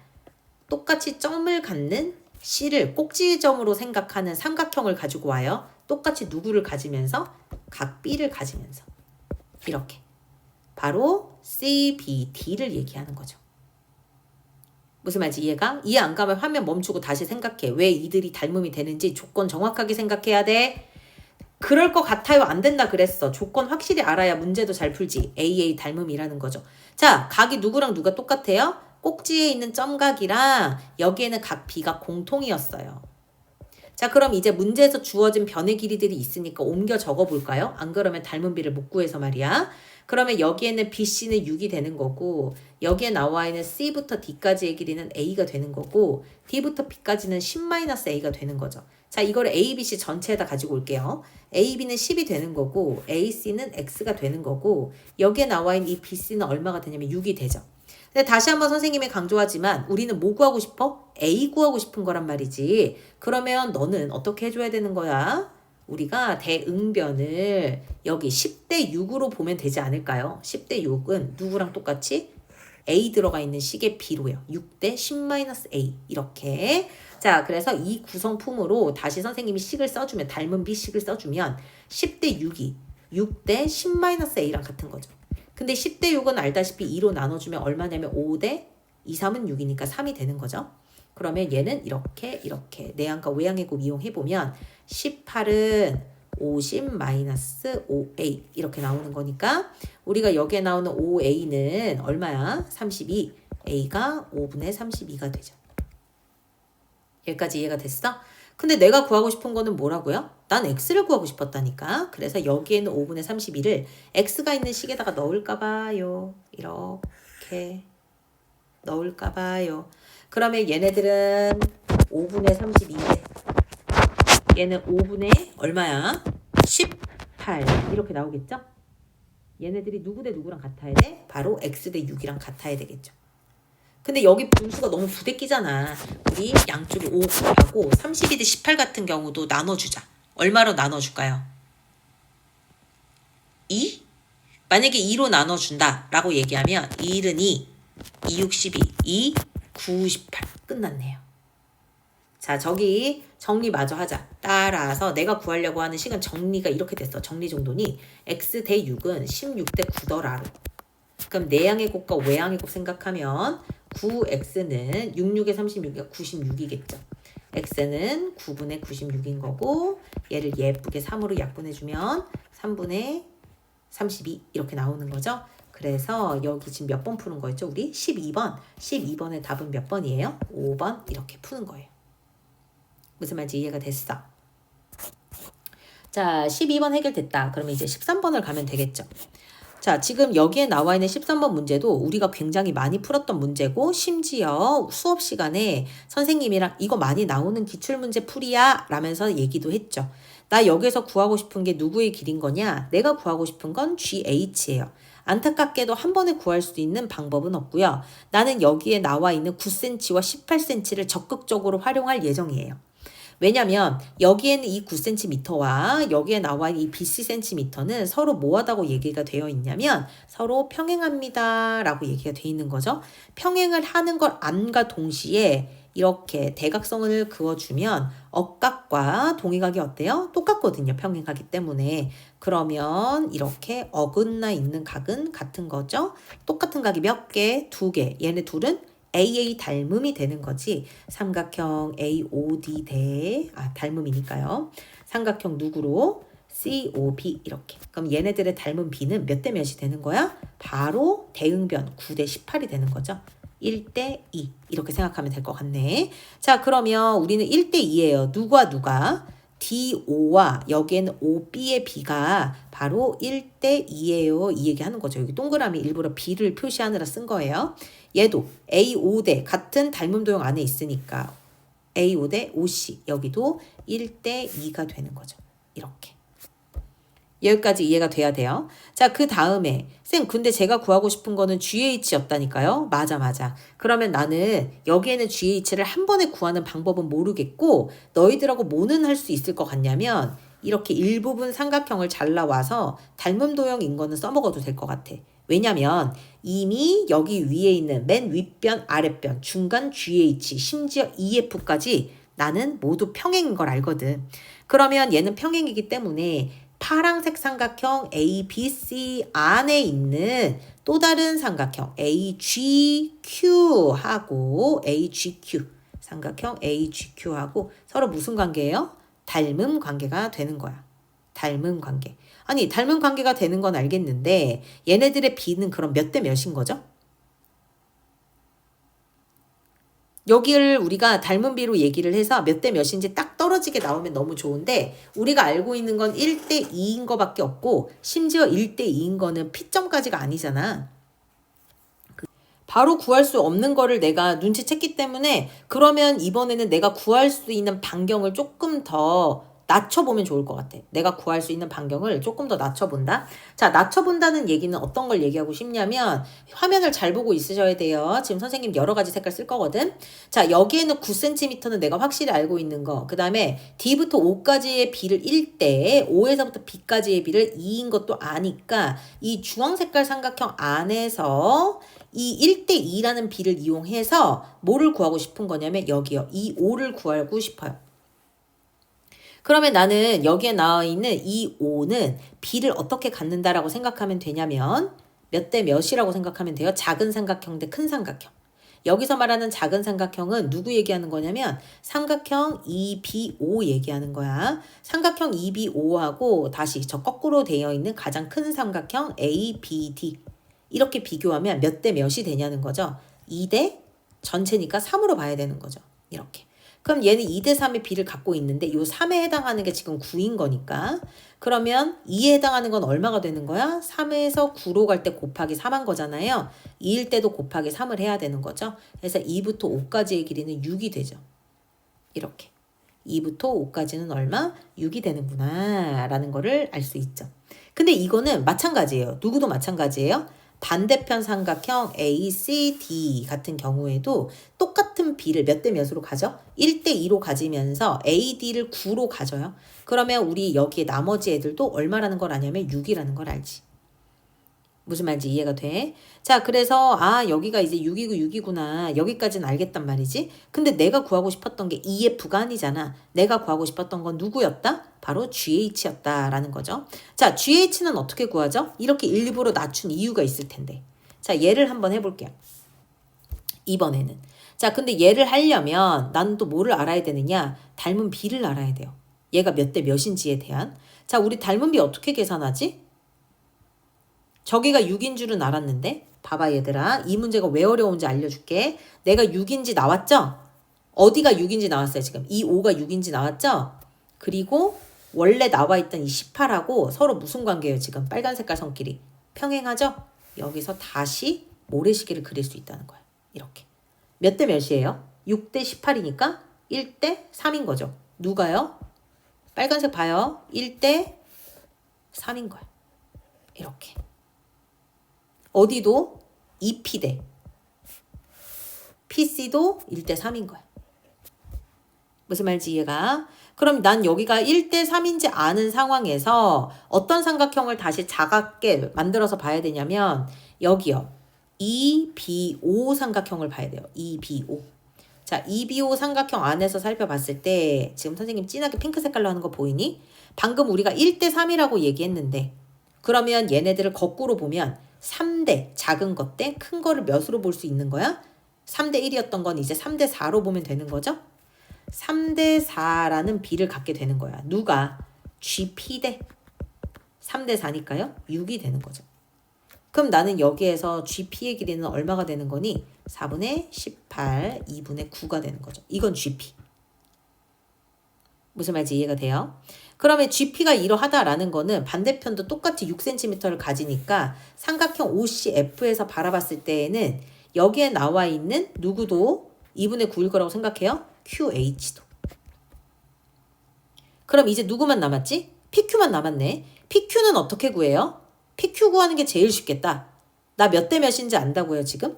똑같이 점을 갖는 C를 꼭지점으로 생각하는 삼각형을 가지고 와요. 똑같이 누구를 가지면서? 각 B를 가지면서. 이렇게. 바로 CBD를 얘기하는 거죠. 무슨 말인지 이해가? 이해 안 가면 화면 멈추고 다시 생각해. 왜 이들이 닮음이 되는지 조건 정확하게 생각해야 돼. 그럴 것 같아요. 안 된다 그랬어. 조건 확실히 알아야 문제도 잘 풀지. AA 닮음이라는 거죠. 자, 각이 누구랑 누가 똑같아요? 꼭지에 있는 점각이랑 여기에는 각 B가 공통이었어요. 자, 그럼 이제 문제에서 주어진 변의 길이들이 있으니까 옮겨 적어 볼까요? 안 그러면 닮은 B를 못 구해서 말이야. 그러면 여기에는 BC는 6이 되는 거고 여기에 나와 있는 C부터 D까지의 길이는 A가 되는 거고 D부터 B까지는 10-A가 되는 거죠. 자, 이거를 A, B, C 전체에다 가지고 올게요. A, B는 10이 되는 거고 A, C는 X가 되는 거고 여기에 나와 있는 이 BC는 얼마가 되냐면 6이 되죠. 근데 다시 한번 선생님이 강조하지만 우리는 뭐 구하고 싶어? A 구하고 싶은 거란 말이지. 그러면 너는 어떻게 해줘야 되는 거야? 우리가 대응변을 여기 10대 6으로 보면 되지 않을까요? 10대 6은 누구랑 똑같이? A 들어가 있는 식의 B로요. 6대 10-A 이렇게. 자, 그래서 이 구성품으로 다시 선생님이 식을 써주면 닮은 B 식을 써주면 10대 6이 6대 10-A랑 같은 거죠. 근데 10대 6은 알다시피 2로 나눠주면 얼마냐면 5대 2, 3은 6이니까 3이 되는 거죠. 그러면 얘는 이렇게 내항과 외항의 곱 이용해보면 18은 50-5A 이렇게 나오는 거니까 우리가 여기에 나오는 5A는 얼마야? 32. A가 5분의 32가 되죠. 여기까지 이해가 됐어? 근데 내가 구하고 싶은 거는 뭐라고요? 난 X를 구하고 싶었다니까. 그래서 여기에는 5분의 32를 X가 있는 식에다가 넣을까 봐요. 이렇게 넣을까 봐요. 그러면 얘네들은 5분의 32에 얘는 5분의 얼마야? 18 이렇게 나오겠죠? 얘네들이 누구 대 누구랑 같아야 돼? 바로 X 대 6이랑 같아야 되겠죠. 근데 여기 분수가 너무 부대끼잖아. 우리 양쪽에 5 곱하고 32 대 18 같은 경우도 나눠주자. 얼마로 나눠줄까요? 2? 만약에 2로 나눠준다 라고 얘기하면 2는 2, 2, 6, 12, 2, 9, 18 끝났네요. 자, 저기 정리 마저 하자. 따라서 내가 구하려고 하는 식은 정리가 이렇게 됐어. 정리 정도니 X 대 6은 16 대 9더라로. 그럼 내항의 곱과 외항의 곱 생각하면 9x는 66에 36이가 96이겠죠. x는 9분의 96인 거고 얘를 예쁘게 3으로 약분해주면 3분의 32 이렇게 나오는 거죠. 그래서 여기 지금 몇 번 푸는 거였죠? 우리 12번. 12번의 답은 몇 번이에요? 5번 이렇게 푸는 거예요. 무슨 말인지 이해가 됐어? 자, 12번 해결됐다. 그러면 이제 13번을 가면 되겠죠. 자, 지금 여기에 나와 있는 13번 문제도 우리가 굉장히 많이 풀었던 문제고 심지어 수업 시간에 선생님이랑 이거 많이 나오는 기출문제 풀이야 라면서 얘기도 했죠. 나 여기서 구하고 싶은 게 누구의 길인 거냐? 내가 구하고 싶은 건 GH예요. 안타깝게도 한 번에 구할 수 있는 방법은 없고요. 나는 여기에 나와 있는 9cm와 18cm를 적극적으로 활용할 예정이에요. 왜냐면 여기에는 이 9cm와 여기에 나와 있는 이 BCcm는 서로 뭐하다고 얘기가 되어 있냐면 서로 평행합니다 라고 얘기가 되어 있는 거죠. 평행을 하는 걸 안과 동시에 이렇게 대각선을 그어주면 억각과 동의각이 어때요? 똑같거든요. 평행하기 때문에. 그러면 이렇게 어긋나 있는 각은 같은 거죠. 똑같은 각이 몇 개? 2개. 얘네 둘은 AA 닮음이 되는 거지. 삼각형 AOD 닮음이니까요. 삼각형 누구로? COB 이렇게. 그럼 얘네들의 닮은 B는 몇 대 몇이 되는 거야? 바로 대응변 9대 18이 되는 거죠. 1대 2 이렇게 생각하면 될 것 같네. 자, 그러면 우리는 1대 2예요. 누가? DO와 여기에는 OB의 B가 바로 1대 2예요. 이 얘기하는 거죠. 여기 동그라미 일부러 B를 표시하느라 쓴 거예요. 얘도 A5대 같은 닮음 도형 안에 있으니까 A5대 OC 여기도 1대 2가 되는 거죠. 이렇게. 여기까지 이해가 돼야 돼요. 자, 그 다음에 쌤 근데 제가 구하고 싶은 거는 GH였다니까요. 맞아. 그러면 나는 여기에는 GH를 한 번에 구하는 방법은 모르겠고 너희들하고 뭐는 할 수 있을 것 같냐면 이렇게 일부분 삼각형을 잘라와서 닮음 도형인 거는 써먹어도 될 것 같아. 왜냐면 이미 여기 위에 있는 맨 윗변, 아랫변, 중간 GH, 심지어 EF까지 나는 모두 평행인 걸 알거든. 그러면 얘는 평행이기 때문에 파란색 삼각형 ABC 안에 있는 또 다른 삼각형 AGQ하고 AGQ 삼각형 AGQ하고 서로 무슨 관계예요? 닮음 관계가 되는 거야. 닮음 관계. 아니 닮음 관계가 되는 건 알겠는데 얘네들의 B는 그럼 몇 대 몇인 거죠? 여기를 우리가 닮은 비로 얘기를 해서 몇 대 몇인지 딱 떨어지게 나오면 너무 좋은데 우리가 알고 있는 건 1대 2인 거밖에 없고 심지어 1대 2인 거는 P점까지가 아니잖아. 바로 구할 수 없는 거를 내가 눈치챘기 때문에 그러면 이번에는 내가 구할 수 있는 반경을 조금 더 낮춰보면 좋을 것 같아. 내가 구할 수 있는 반경을 조금 더 낮춰본다. 자, 낮춰본다는 얘기는 어떤 걸 얘기하고 싶냐면 화면을 잘 보고 있으셔야 돼요. 지금 선생님 여러 가지 색깔 쓸 거거든. 자, 여기에는 9cm는 내가 확실히 알고 있는 거. 그 다음에 D부터 5까지의 B를 1대, 5에서부터 B까지의 B를 2인 것도 아니까 이 주황 색깔 삼각형 안에서 이 1대 2라는 B를 이용해서 뭐를 구하고 싶은 거냐면 여기요. 이 5를 구하고 싶어요. 그러면 나는 여기에 나와 있는 이 5는 B를 어떻게 갖는다라고 생각하면 되냐면 몇 대 몇이라고 생각하면 돼요? 작은 삼각형 대 큰 삼각형. 여기서 말하는 작은 삼각형은 누구 얘기하는 거냐면 삼각형 EBO 얘기하는 거야. 삼각형 EBO하고 다시 저 거꾸로 되어 있는 가장 큰 삼각형 ABD. 이렇게 비교하면 몇 대 몇이 되냐는 거죠. 2대 전체니까 3으로 봐야 되는 거죠. 이렇게. 그럼 얘는 2대 3의 B를 갖고 있는데 이 3에 해당하는 게 지금 9인 거니까 그러면 2에 해당하는 건 얼마가 되는 거야? 3에서 9로 갈 때 곱하기 3한 거잖아요. 2일 때도 곱하기 3을 해야 되는 거죠. 그래서 2부터 5까지의 길이는 6이 되죠. 이렇게. 2부터 5까지는 얼마? 6이 되는구나 라는 거를 알 수 있죠. 근데 이거는 마찬가지예요. 누구도 마찬가지예요. 반대편 삼각형 ACD 같은 경우에도 똑같은 B를 몇 대 몇으로 가죠? 1대 2로 가지면서 AD를 9로 가져요. 그러면 우리 여기에 나머지 애들도 얼마라는 걸 아냐면 6이라는 걸 알지. 무슨 말인지 이해가 돼? 자, 그래서 여기가 이제 6이고 6이구나. 여기까지는 알겠단 말이지. 근데 내가 구하고 싶었던 게 EF가 아니잖아. 내가 구하고 싶었던 건 누구였다? 바로 GH였다라는 거죠. 자, GH는 어떻게 구하죠? 이렇게 일부러 낮춘 이유가 있을 텐데. 자, 얘를 한번 해볼게요. 이번에는. 자, 근데 얘를 하려면 나는 또 뭐를 알아야 되느냐? 닮은 B를 알아야 돼요. 얘가 몇 대 몇인지에 대한. 자, 우리 닮은 B 어떻게 계산하지? 저기가 6인 줄은 알았는데 봐봐 얘들아. 이 문제가 왜 어려운지 알려줄게. 내가 6인지 나왔죠? 어디가 6인지 나왔어요 지금. 이 5가 6인지 나왔죠? 그리고 원래 나와 있던 이 18하고 서로 무슨 관계예요 지금. 빨간 색깔 선끼리. 평행하죠? 여기서 다시 모래시계를 그릴 수 있다는 거야. 이렇게. 몇 대 몇이에요? 6대 18이니까 1대 3인 거죠. 누가요? 빨간색 봐요. 1대 3인 거야. 이렇게. 어디도 2P대 PC도 1대 3인 거야. 무슨 말인지 이해가? 그럼 난 여기가 1대 3인지 아는 상황에서 어떤 삼각형을 다시 작게 만들어서 봐야 되냐면 여기요. EBO 삼각형을 봐야 돼요. EBO. 자, EBO 삼각형 안에서 살펴봤을 때 지금 선생님 진하게 핑크 색깔로 하는 거 보이니? 방금 우리가 1대 3이라고 얘기했는데 그러면 얘네들을 거꾸로 보면 3대 작은 것 대 큰 거를 몇으로 볼 수 있는 거야? 3대 1이었던 건 이제 3대 4로 보면 되는 거죠. 3대 4라는 비를 갖게 되는 거야. 누가? GP 대 3대 4니까요. 6이 되는 거죠. 그럼 나는 여기에서 GP의 길이는 얼마가 되는 거니? 4분의 18, 2분의 9가 되는 거죠. 이건 GP. 무슨 말인지 이해가 돼요? 그러면 GP가 이러하다라는 거는 반대편도 똑같이 6cm를 가지니까 삼각형 OCF에서 바라봤을 때에는 여기에 나와 있는 누구도 2분의 9일 거라고 생각해요? QH도. 그럼 이제 누구만 남았지? PQ만 남았네. PQ는 어떻게 구해요? PQ 구하는 게 제일 쉽겠다. 나 몇 대 몇인지 안다고요, 지금?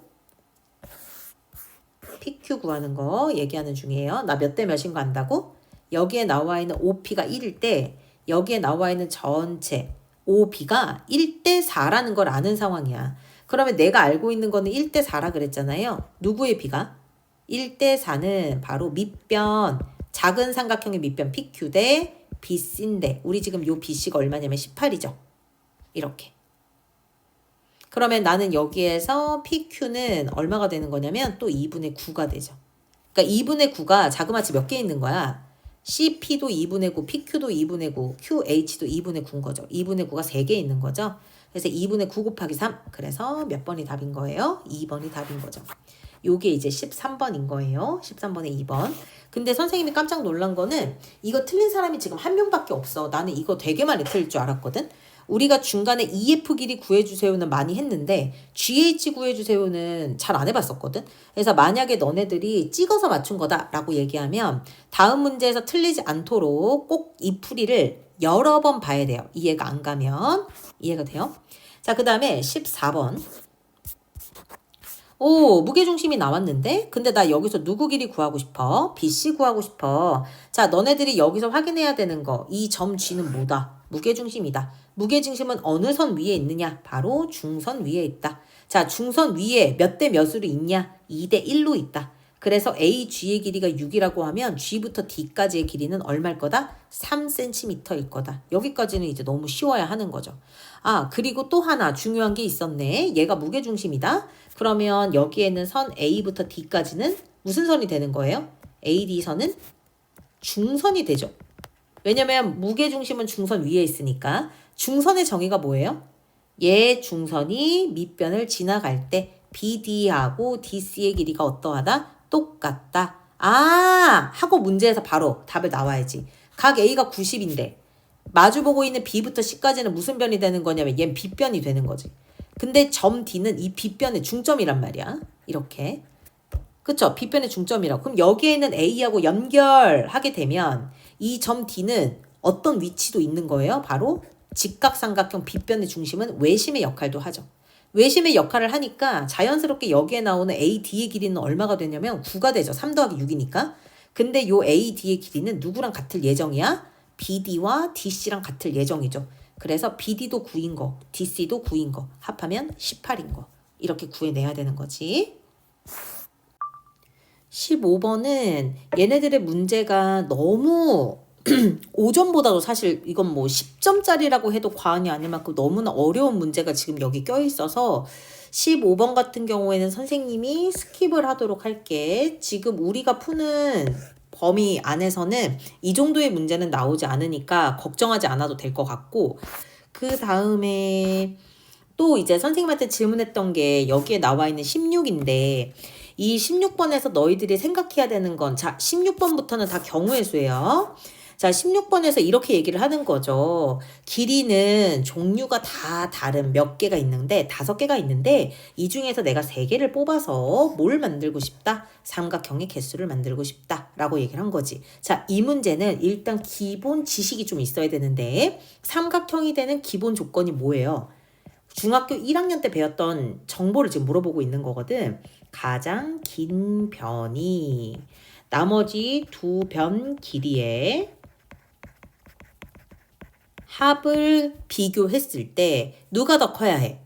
PQ 구하는 거 얘기하는 중이에요. 나 몇 대 몇인 거 안다고? 여기에 나와 있는 OP가 1일 때 여기에 나와 있는 전체 OB가 1대 4라는 걸 아는 상황이야. 그러면 내가 알고 있는 거는 1대 4라 그랬잖아요. 누구의 B가? 1대 4는 바로 밑변, 작은 삼각형의 밑변 PQ 대 BC인데 우리 지금 요 BC가 얼마냐면 18이죠. 이렇게. 그러면 나는 여기에서 PQ는 얼마가 되는 거냐면 또 2분의 9가 되죠. 그러니까 2분의 9가 자그마치 몇 개 있는 거야? CP도 2분의 9, PQ도 2분의 9, QH도 2분의 9인 거죠. 2분의 9가 3개 있는 거죠. 그래서 2분의 9 곱하기 3. 그래서 몇 번이 답인 거예요? 2번이 답인 거죠. 요게 이제 13번인 거예요. 13번에 2번. 근데 선생님이 깜짝 놀란 거는 이거 틀린 사람이 지금 한 명밖에 없어. 나는 이거 되게 많이 틀릴 줄 알았거든. 우리가 중간에 EF 길이 구해주세요는 많이 했는데 GH 구해주세요는 잘 안 해봤었거든. 그래서 만약에 너네들이 찍어서 맞춘 거다라고 얘기하면 다음 문제에서 틀리지 않도록 꼭 이 풀이를 여러 번 봐야 돼요. 이해가 안 가면. 이해가 돼요? 자, 그 다음에 14번. 오, 무게중심이 나왔는데? 근데 나 여기서 누구 길이 구하고 싶어? BC 구하고 싶어. 자, 너네들이 여기서 확인해야 되는 거. 이 점 G는 뭐다? 무게중심이다. 무게중심은 어느 선 위에 있느냐? 바로 중선 위에 있다. 자, 중선 위에 몇 대 몇으로 있냐? 2대 1로 있다. 그래서 AG의 길이가 6이라고 하면 G부터 D까지의 길이는 얼마일 거다? 3cm일 거다. 여기까지는 이제 너무 쉬워야 하는 거죠. 아, 그리고 또 하나 중요한 게 있었네. 얘가 무게중심이다. 그러면 여기에는 선 A부터 D까지는 무슨 선이 되는 거예요? AD선은 중선이 되죠. 왜냐면 무게중심은 중선 위에 있으니까. 중선의 정의가 뭐예요? 얘 중선이 밑변을 지나갈 때 BD하고 DC의 길이가 어떠하다? 똑같다. 아! 하고 문제에서 바로 답을 나와야지. 각 A가 90인데 마주보고 있는 B부터 C까지는 무슨 변이 되는 거냐면 얘는 B변이 되는 거지. 근데 점 D는 이 B변의 중점이란 말이야. 이렇게. 그쵸? B변의 중점이라고. 그럼 여기에는 A하고 연결하게 되면 이 점 D는 어떤 위치도 있는 거예요? 바로 직각삼각형 B변의 중심은 외심의 역할도 하죠. 외심의 역할을 하니까 자연스럽게 여기에 나오는 AD의 길이는 얼마가 되냐면 9가 되죠. 3 더하기 6이니까. 근데 요 AD의 길이는 누구랑 같을 예정이야? BD와 DC랑 같을 예정이죠. 그래서 BD도 9인 거, DC도 9인 거, 합하면 18인 거. 이렇게 구해내야 되는 거지. 15번은 얘네들의 문제가 너무 5점보다도 사실 이건 뭐 10점짜리라고 해도 과언이 아닐 만큼 너무나 어려운 문제가 지금 여기 껴있어서 15번 같은 경우에는 선생님이 스킵을 하도록 할게. 지금 우리가 푸는 범위 안에서는 이 정도의 문제는 나오지 않으니까 걱정하지 않아도 될 것 같고, 그 다음에 또 이제 선생님한테 질문했던 게 여기에 나와 있는 16인데 이 16번에서 너희들이 생각해야 되는 건, 자, 16번부터는 다 경우의 수예요. 자, 16번에서 이렇게 얘기를 하는 거죠. 길이는 종류가 다 다른 몇 개가 있는데 5개가 있는데 이 중에서 내가 3개를 뽑아서 뭘 만들고 싶다? 삼각형의 개수를 만들고 싶다 라고 얘기를 한 거지. 자, 이 문제는 일단 기본 지식이 좀 있어야 되는데 삼각형이 되는 기본 조건이 뭐예요? 중학교 1학년 때 배웠던 정보를 지금 물어보고 있는 거거든. 가장 긴 변이 나머지 두 변 길이의 합을 비교했을 때 누가 더 커야 해?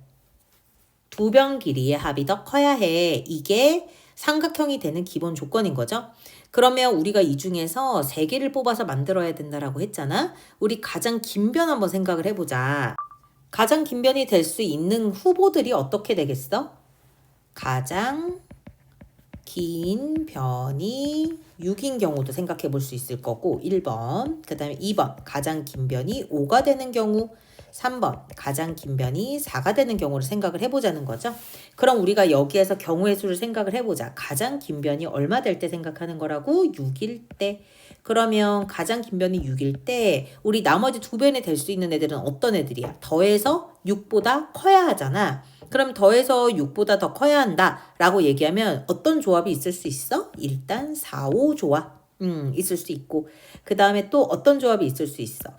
두 변 길이의 합이 더 커야 해. 이게 삼각형이 되는 기본 조건인 거죠. 그러면 우리가 이 중에서 3개를 뽑아서 만들어야 된다라고 했잖아. 우리 가장 긴 변 한번 생각을 해보자. 가장 긴 변이 될 수 있는 후보들이 어떻게 되겠어? 가장 긴 변이 6인 경우도 생각해 볼 수 있을 거고 1번. 그 다음에 2번 가장 긴 변이 5가 되는 경우, 3번 가장 긴 변이 4가 되는 경우를 생각을 해보자는 거죠. 그럼 우리가 여기에서 경우의 수를 생각을 해보자. 가장 긴 변이 얼마 될 때 생각하는 거라고? 6일 때. 그러면 가장 긴 변이 6일 때 우리 나머지 두 변이 될 수 있는 애들은 어떤 애들이야? 더해서 6보다 커야 하잖아. 그럼 더해서 6보다 더 커야 한다 라고 얘기하면 어떤 조합이 있을 수 있어? 일단 4, 5 조합 있을 수 있고, 그 다음에 또 어떤 조합이 있을 수 있어?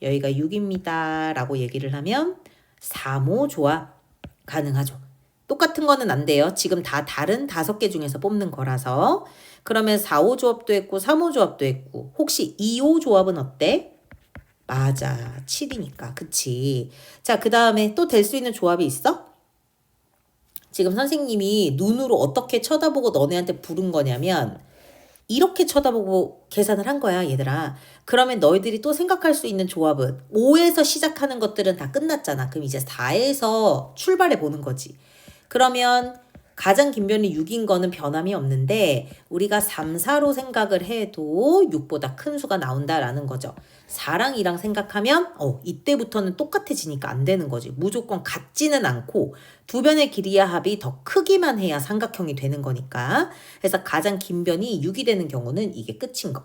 여기가 6입니다 라고 얘기를 하면 3, 5 조합 가능하죠. 똑같은 거는 안 돼요. 지금 다 다른 5개 중에서 뽑는 거라서. 그러면 4, 5 조합도 했고 3, 5 조합도 했고, 혹시 2, 5 조합은 어때? 맞아, 7이니까. 그치? 자, 그 다음에 또 될 수 있는 조합이 있어? 지금 선생님이 눈으로 어떻게 쳐다보고 너네한테 부른 거냐면 이렇게 쳐다보고 계산을 한 거야, 얘들아. 그러면 너희들이 또 생각할 수 있는 조합은 5에서 시작하는 것들은 다 끝났잖아. 그럼 이제 4에서 출발해 보는 거지. 그러면 가장 긴 변이 6인 거는 변함이 없는데 우리가 3, 4로 생각을 해도 6보다 큰 수가 나온다라는 거죠. 4랑 2랑 생각하면 이때부터는 똑같아지니까 안 되는 거지. 무조건 같지는 않고 두 변의 길이의 합이 더 크기만 해야 삼각형이 되는 거니까. 그래서 가장 긴 변이 6이 되는 경우는 이게 끝인 거.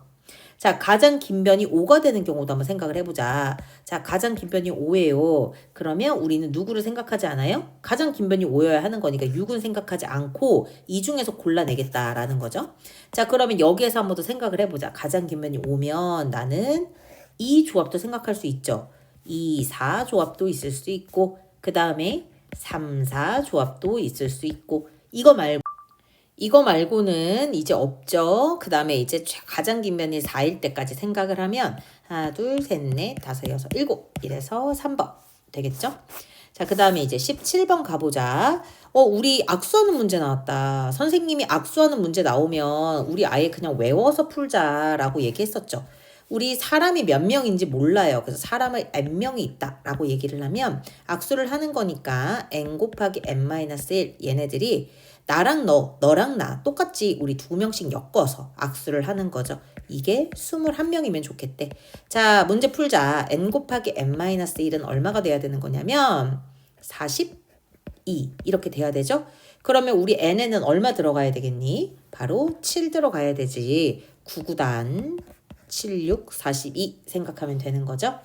자, 가장 긴 변이 5가 되는 경우도 한번 생각을 해보자. 자, 가장 긴 변이 5예요. 그러면 우리는 누구를 생각하지 않아요? 가장 긴 변이 5여야 하는 거니까 6은 생각하지 않고 이 중에서 골라내겠다라는 거죠. 자, 그러면 여기에서 한번 더 생각을 해보자. 가장 긴 변이 5면 나는 이 조합도 생각할 수 있죠. 2, 4 조합도 있을 수 있고, 그 다음에 3, 4 조합도 있을 수 있고, 이거 말고는 이제 없죠. 그 다음에 이제 가장 긴 변이 4일 때까지 생각을 하면 하나, 둘, 셋, 넷, 다섯, 여섯, 일곱 이래서 3번 되겠죠? 자, 그 다음에 이제 17번 가보자. 우리 악수하는 문제 나왔다. 선생님이 악수하는 문제 나오면 우리 아예 그냥 외워서 풀자라고 얘기했었죠. 우리 사람이 몇 명인지 몰라요. 그래서 사람의 n명이 있다라고 얘기를 하면 악수를 하는 거니까 n 곱하기 n-1 얘네들이 나랑 너랑 나 똑같이 우리 2명씩 엮어서 악수를 하는 거죠. 이게 21명이면 좋겠대. 자, 문제 풀자. n 곱하기 n-1은 얼마가 돼야 되는 거냐면 42 이렇게 돼야 되죠. 그러면 우리 n에는 얼마 들어가야 되겠니? 바로 7 들어가야 되지. 9구단 76, 42 생각하면 되는 거죠.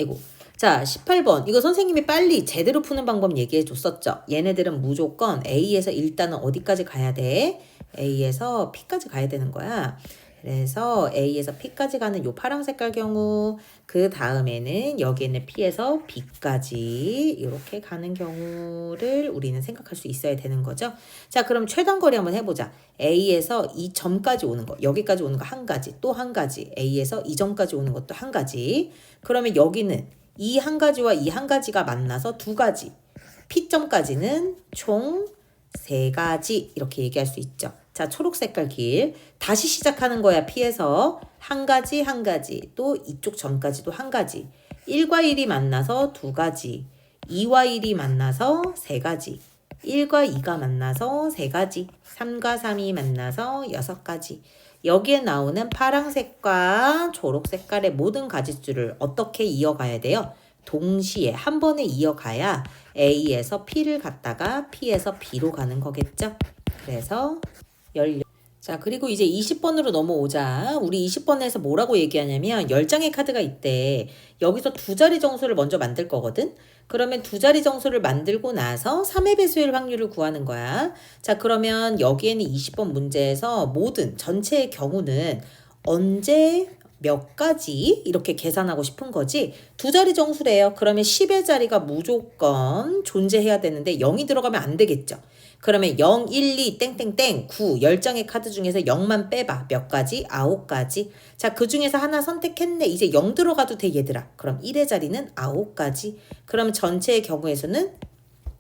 아이고. 자, 18번. 이거 선생님이 빨리 제대로 푸는 방법 얘기해 줬었죠. 얘네들은 무조건 A에서 일단은 어디까지 가야 돼? A에서 P까지 가야 되는 거야. 그래서 A에서 P까지 가는 요 파랑 색깔 경우, 그 다음에는 여기에는 P에서 B까지 이렇게 가는 경우를 우리는 생각할 수 있어야 되는 거죠. 자, 그럼 최단거리 한번 해보자. A에서 이 점까지 오는 거, 여기까지 오는 거 한 가지, 또 한 가지, A에서 이 점까지 오는 것도 한 가지. 그러면 여기는 이 한 가지와 이 한 가지가 만나서 두 가지, P점까지는 총 세 가지 이렇게 얘기할 수 있죠. 자, 초록 색깔 길 다시 시작하는 거야. P에서 한 가지 한 가지, 또 이쪽 점까지도 한 가지, 1과 1이 만나서 두 가지, 2와 1이 만나서 세 가지, 1과 2가 만나서 세 가지, 3과 3이 만나서 여섯 가지. 여기에 나오는 파랑색과 초록색깔의 모든 가짓수를 어떻게 이어가야 돼요? 동시에 한 번에 이어가야 A에서 P를 갔다가 P에서 B로 가는 거겠죠? 그래서 자, 그리고 이제 20번으로 넘어오자. 우리 20번에서 뭐라고 얘기하냐면 10장의 카드가 있대. 여기서 두 자리 정수를 먼저 만들 거거든. 그러면 두 자리 정수를 만들고 나서 3의 배수일 확률을 구하는 거야. 자, 그러면 여기에는 20번 문제에서 모든 전체의 경우는 언제 몇 가지 이렇게 계산하고 싶은 거지. 두 자리 정수래요. 그러면 10의 자리가 무조건 존재해야 되는데 0이 들어가면 안 되겠죠. 그러면 0, 1, 2, 땡땡땡, 9, 10장의 카드 중에서 0만 빼봐. 몇 가지? 9가지. 자, 그 중에서 하나 선택했네. 이제 0 들어가도 돼, 얘들아. 그럼 1의 자리는 9가지. 그럼 전체의 경우에서는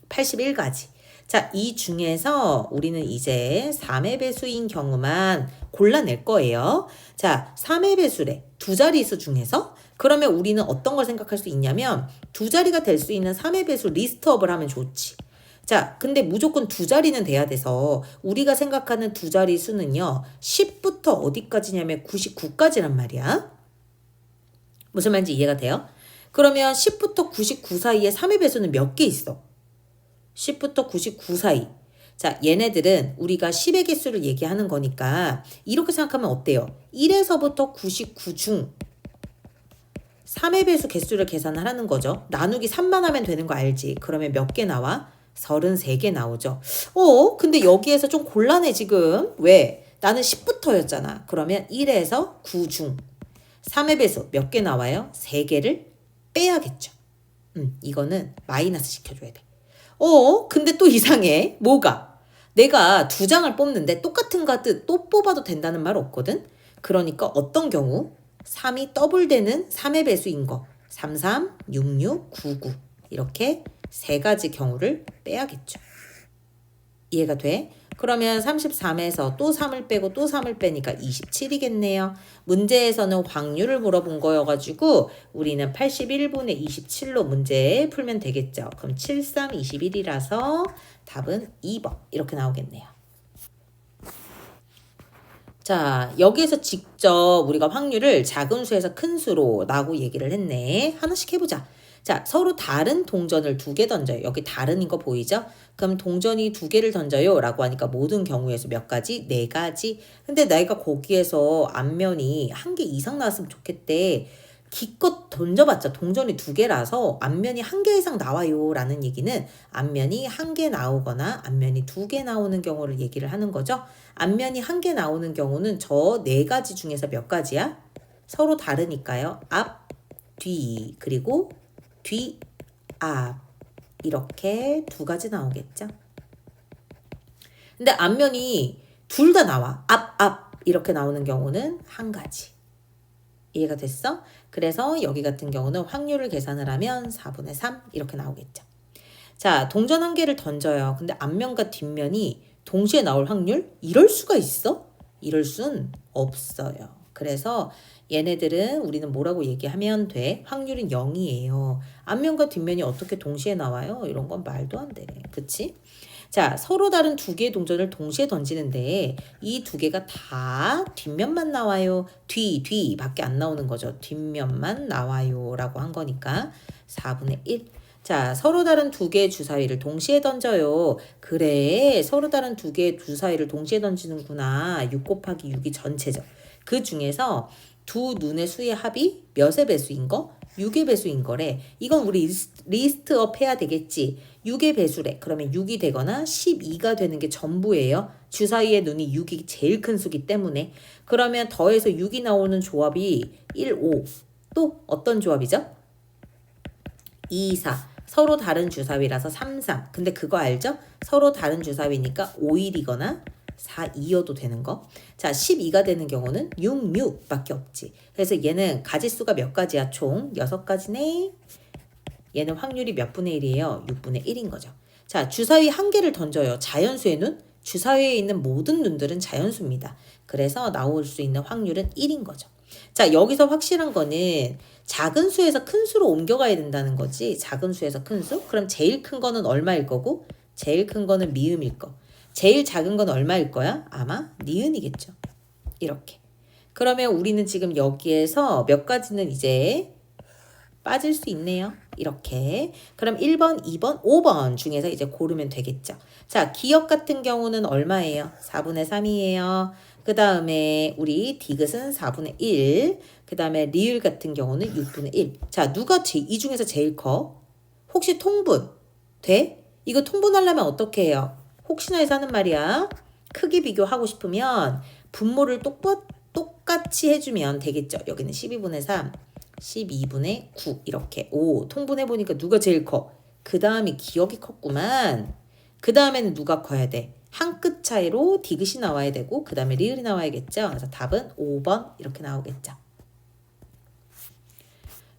81가지. 자, 이 중에서 우리는 이제 3의 배수인 경우만 골라낼 거예요. 자, 3의 배수래. 두 자리수 중에서. 그러면 우리는 어떤 걸 생각할 수 있냐면 두 자리가 될 수 있는 3의 배수 리스트업을 하면 좋지. 자, 근데 무조건 두 자리는 돼야 돼서 우리가 생각하는 두 자리 수는요. 10부터 어디까지냐면 99까지란 말이야. 무슨 말인지 이해가 돼요? 그러면 10부터 99 사이에 3의 배수는 몇 개 있어? 10부터 99 사이. 자, 얘네들은 우리가 10의 개수를 얘기하는 거니까 이렇게 생각하면 어때요? 1에서부터 99 중 3의 배수 개수를 계산하라는 거죠. 나누기 3만 하면 되는 거 알지? 그러면 몇 개 나와? 33개 나오죠. 근데 여기에서 좀 곤란해 지금. 왜? 나는 10부터였잖아. 그러면 1에서 9 중 3의 배수 몇 개 나와요? 3개를 빼야겠죠. 이거는 마이너스 시켜줘야 돼. 근데 또 이상해. 뭐가? 내가 두 장을 뽑는데 똑같은 카드 또 뽑아도 된다는 말 없거든? 그러니까 어떤 경우? 3이 더블되는 3의 배수인 거. 33, 66, 99. 이렇게 세 가지 경우를 빼야겠죠. 이해가 돼? 그러면 33에서 또 3을 빼고 또 3을 빼니까 27이겠네요. 문제에서는 확률을 물어본 거여가지고 우리는 81분의 27로 문제 풀면 되겠죠. 그럼 7, 3, 21이라서 답은 2번 이렇게 나오겠네요. 자, 여기에서 직접 우리가 확률을 작은 수에서 큰 수로 라고 얘기를 했네. 하나씩 해보자. 자, 서로 다른 동전을 2개 던져요. 여기 다른인 거 보이죠? 그럼 동전이 2개를 던져요 라고 하니까 모든 경우에서 몇 가지? 4가지. 근데 내가 거기에서 앞면이 1개 이상 나왔으면 좋겠대. 기껏 던져봤자 동전이 2개라서 앞면이 1개 이상 나와요 라는 얘기는 앞면이 1개 나오거나 앞면이 2개 나오는 경우를 얘기를 하는 거죠. 앞면이 1개 나오는 경우는 저 4가지 중에서 몇 가지야? 서로 다르니까요. 앞, 뒤, 그리고 뒤, 앞 이렇게 2가지 나오겠죠. 근데 앞면이 둘 다 나와. 앞, 앞 이렇게 나오는 경우는 1가지. 이해가 됐어? 그래서 여기 같은 경우는 확률을 계산을 하면 4분의 3 이렇게 나오겠죠. 자, 동전 1개를 던져요. 근데 앞면과 뒷면이 동시에 나올 확률? 이럴 수가 있어? 이럴 순 없어요. 그래서 얘네들은 우리는 뭐라고 얘기하면 돼? 확률은 0이에요. 앞면과 뒷면이 어떻게 동시에 나와요? 이런 건 말도 안 돼. 그치? 자, 서로 다른 2개의 동전을 동시에 던지는데 이 2개가 다 뒷면만 나와요. 뒤 밖에 안 나오는 거죠. 뒷면만 나와요 라고 한 거니까 4분의 1. 자, 서로 다른 2개의 주사위를 동시에 던져요. 그래, 서로 다른 2개의 주사위를 동시에 던지는구나. 6 곱하기 6이 전체죠. 그 중에서 두 눈의 수의 합이 몇의 배수인 거? 6의 배수인 거래. 이건 우리 리스트업 해야 되겠지. 6의 배수래. 그러면 6이 되거나 12가 되는 게 전부예요. 주사위의 눈이 6이 제일 큰 수기 때문에. 그러면 더해서 6이 나오는 조합이 1, 5. 또 어떤 조합이죠? 2, 4. 서로 다른 주사위라서 3, 3. 근데 그거 알죠? 서로 다른 주사위니까 5, 1이거나 4, 2여도 되는 거. 자, 12가 되는 경우는 6, 6밖에 없지. 그래서 얘는 가지수가 몇 가지야? 총 6가지네. 얘는 확률이 몇 분의 1이에요? 6분의 1인 거죠. 자, 주사위 1개를 던져요. 자연수의 눈? 주사위에 있는 모든 눈들은 자연수입니다. 그래서 나올 수 있는 확률은 1인 거죠. 자, 여기서 확실한 거는 작은 수에서 큰 수로 옮겨가야 된다는 거지. 작은 수에서 큰 수? 그럼 제일 큰 거는 얼마일 거고 제일 큰 거는 미음일 거. 제일 작은 건 얼마일 거야? 아마 니은이겠죠. 이렇게. 그러면 우리는 지금 여기에서 몇 가지는 이제 빠질 수 있네요. 이렇게. 그럼 1번, 2번, 5번 중에서 이제 고르면 되겠죠. 자, 기억 같은 경우는 얼마예요? 4분의 3이에요. 그 다음에 우리 디귿은 4분의 1. 그 다음에 리을 같은 경우는 6분의 1. 자, 누가 이 중에서 제일 커? 혹시 통분? 돼? 이거 통분하려면 어떻게 해요? 혹시나 해서 하는 말이야. 크기 비교하고 싶으면 분모를 똑같이 해주면 되겠죠. 여기는 12분의 3, 12분의 9 이렇게. 오, 통분해보니까 누가 제일 커? 그 다음이 기억이 컸구만. 그 다음에는 누가 커야 돼? 한 끗 차이로 디귿이 나와야 되고 그 다음에 리을이 나와야겠죠. 그래서 답은 5번 이렇게 나오겠죠.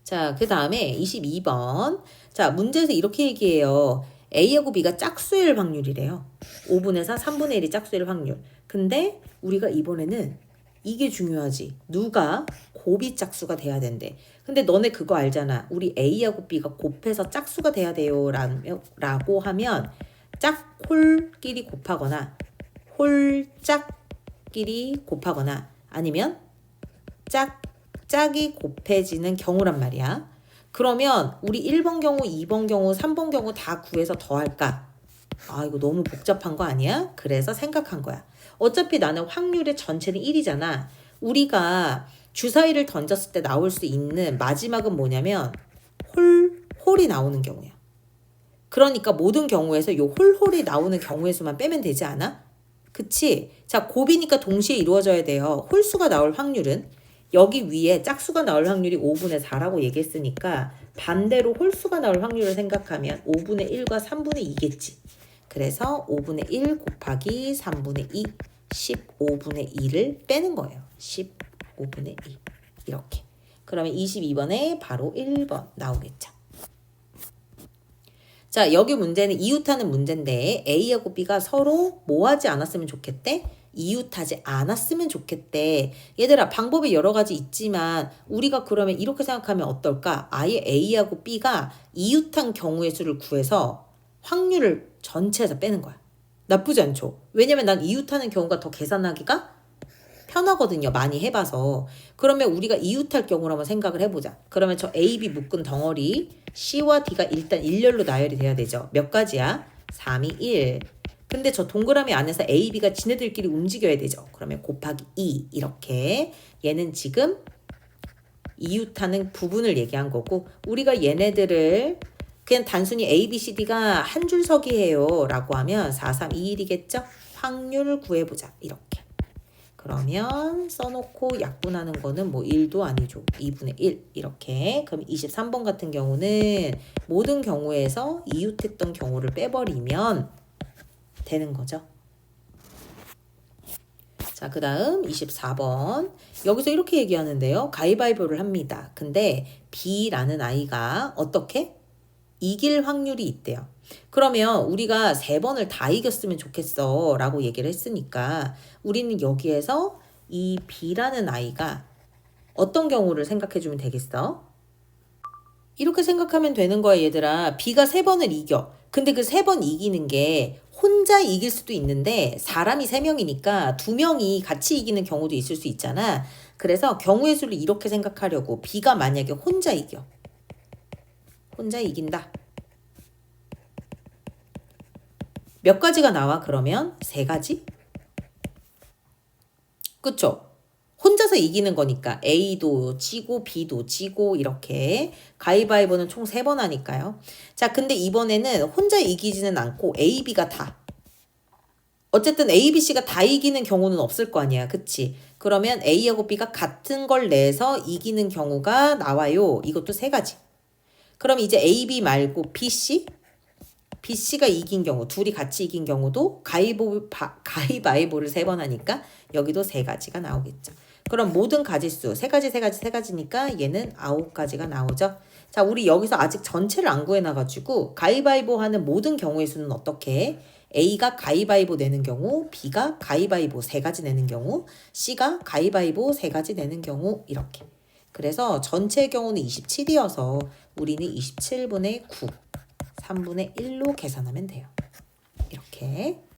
자, 그 다음에 22번. 자, 문제에서 이렇게 얘기해요. A하고 B가 짝수일 확률이래요. 5분의 4, 3분의 1이 짝수일 확률. 근데 우리가 이번에는 이게 중요하지. 누가 곱이 짝수가 돼야 된대. 근데 너네 그거 알잖아. 우리 A하고 B가 곱해서 짝수가 돼야 돼요. 라고 하면 짝홀끼리 곱하거나 홀짝끼리 곱하거나 아니면 짝이 곱해지는 경우란 말이야. 그러면 우리 1번 경우, 2번 경우, 3번 경우 다 구해서 더할까? 아, 이거 너무 복잡한 거 아니야? 그래서 생각한 거야. 어차피 나는 확률의 전체는 1이잖아. 우리가 주사위를 던졌을 때 나올 수 있는 마지막은 뭐냐면 홀이 나오는 경우야. 그러니까 모든 경우에서 요 홀이 나오는 경우의 수만 빼면 되지 않아? 그치? 자, 곱이니까 동시에 이루어져야 돼요. 홀수가 나올 확률은 여기 위에 짝수가 나올 확률이 5분의 4라고 얘기했으니까 반대로 홀수가 나올 확률을 생각하면 5분의 1과 3분의 2겠지. 그래서 5분의 1 곱하기 3분의 2, 15분의 2를 빼는 거예요. 15분의 2 이렇게. 그러면 22번에 바로 1번 나오겠죠. 자, 여기 문제는 이웃하는 문제인데 A하고 B가 서로 뭐 하지 않았으면 좋겠대? 이웃하지 않았으면 좋겠대. 얘들아, 방법이 여러 가지 있지만 우리가 그러면 이렇게 생각하면 어떨까? 아예 A하고 B가 이웃한 경우의 수를 구해서 확률을 전체에서 빼는 거야. 나쁘지 않죠? 왜냐면 난 이웃하는 경우가 더 계산하기가 편하거든요. 많이 해봐서. 그러면 우리가 이웃할 경우를 한번 생각을 해보자. 그러면 저 A, B 묶은 덩어리 C와 D가 일단 일렬로 나열이 돼야 되죠. 몇 가지야? 3, 2, 1. 근데 저 동그라미 안에서 A, B가 지네들끼리 움직여야 되죠. 그러면 곱하기 2 이렇게. 얘는 지금 이웃하는 부분을 얘기한 거고 우리가 얘네들을 그냥 단순히 A, B, C, D가 한 줄서기예요 라고 하면 4, 3, 2, 1이겠죠? 확률 구해보자. 이렇게. 그러면 써놓고 약분하는 거는 뭐 1도 아니죠. 2분의 1 이렇게. 그럼 23번 같은 경우는 모든 경우에서 이웃했던 경우를 빼버리면 되는 거죠. 자, 그 다음 24번. 여기서 이렇게 얘기하는데요. 가위바위보를 합니다. 근데 B라는 아이가 어떻게? 이길 확률이 있대요. 그러면 우리가 3번을 다 이겼으면 좋겠어 라고 얘기를 했으니까 우리는 여기에서 이 B라는 아이가 어떤 경우를 생각해 주면 되겠어? 이렇게 생각하면 되는 거야 얘들아. B가 3번을 이겨. 근데 그 3번 이기는 게 혼자 이길 수도 있는데 사람이 3명이니까 2명이 같이 이기는 경우도 있을 수 있잖아. 그래서 경우의 수를 이렇게 생각하려고 B가 만약에 혼자 이겨. 혼자 이긴다. 몇 가지가 나와 그러면? 3가지? 그쵸? 혼자서 이기는 거니까 A도 지고 B도 지고 이렇게 가위바위보는 총 3번 하니까요. 자, 근데 이번에는 혼자 이기지는 않고 A, B가 다. 어쨌든 A, B, C가 다 이기는 경우는 없을 거 아니야. 그치? 그러면 A하고 B가 같은 걸 내서 이기는 경우가 나와요. 이것도 3가지. 그럼 이제 A, B 말고 B, C? B, C가 이긴 경우, 둘이 같이 이긴 경우도 가위바위보를 3번 하니까 여기도 3가지가 나오겠죠. 그럼 모든 가지수 3가지니까 얘는 9가지가 나오죠. 자, 우리 여기서 아직 전체를 안 구해놔가지고 가위바위보 하는 모든 경우의 수는 어떻게 해? A가 가위바위보 내는 경우, B가 가위바위보 3가지 내는 경우, C가 가위바위보 3가지 내는 경우 이렇게. 그래서 전체 경우는 27이어서 우리는 27분의 9, 3분의 1로 계산하면 돼요. 이렇게.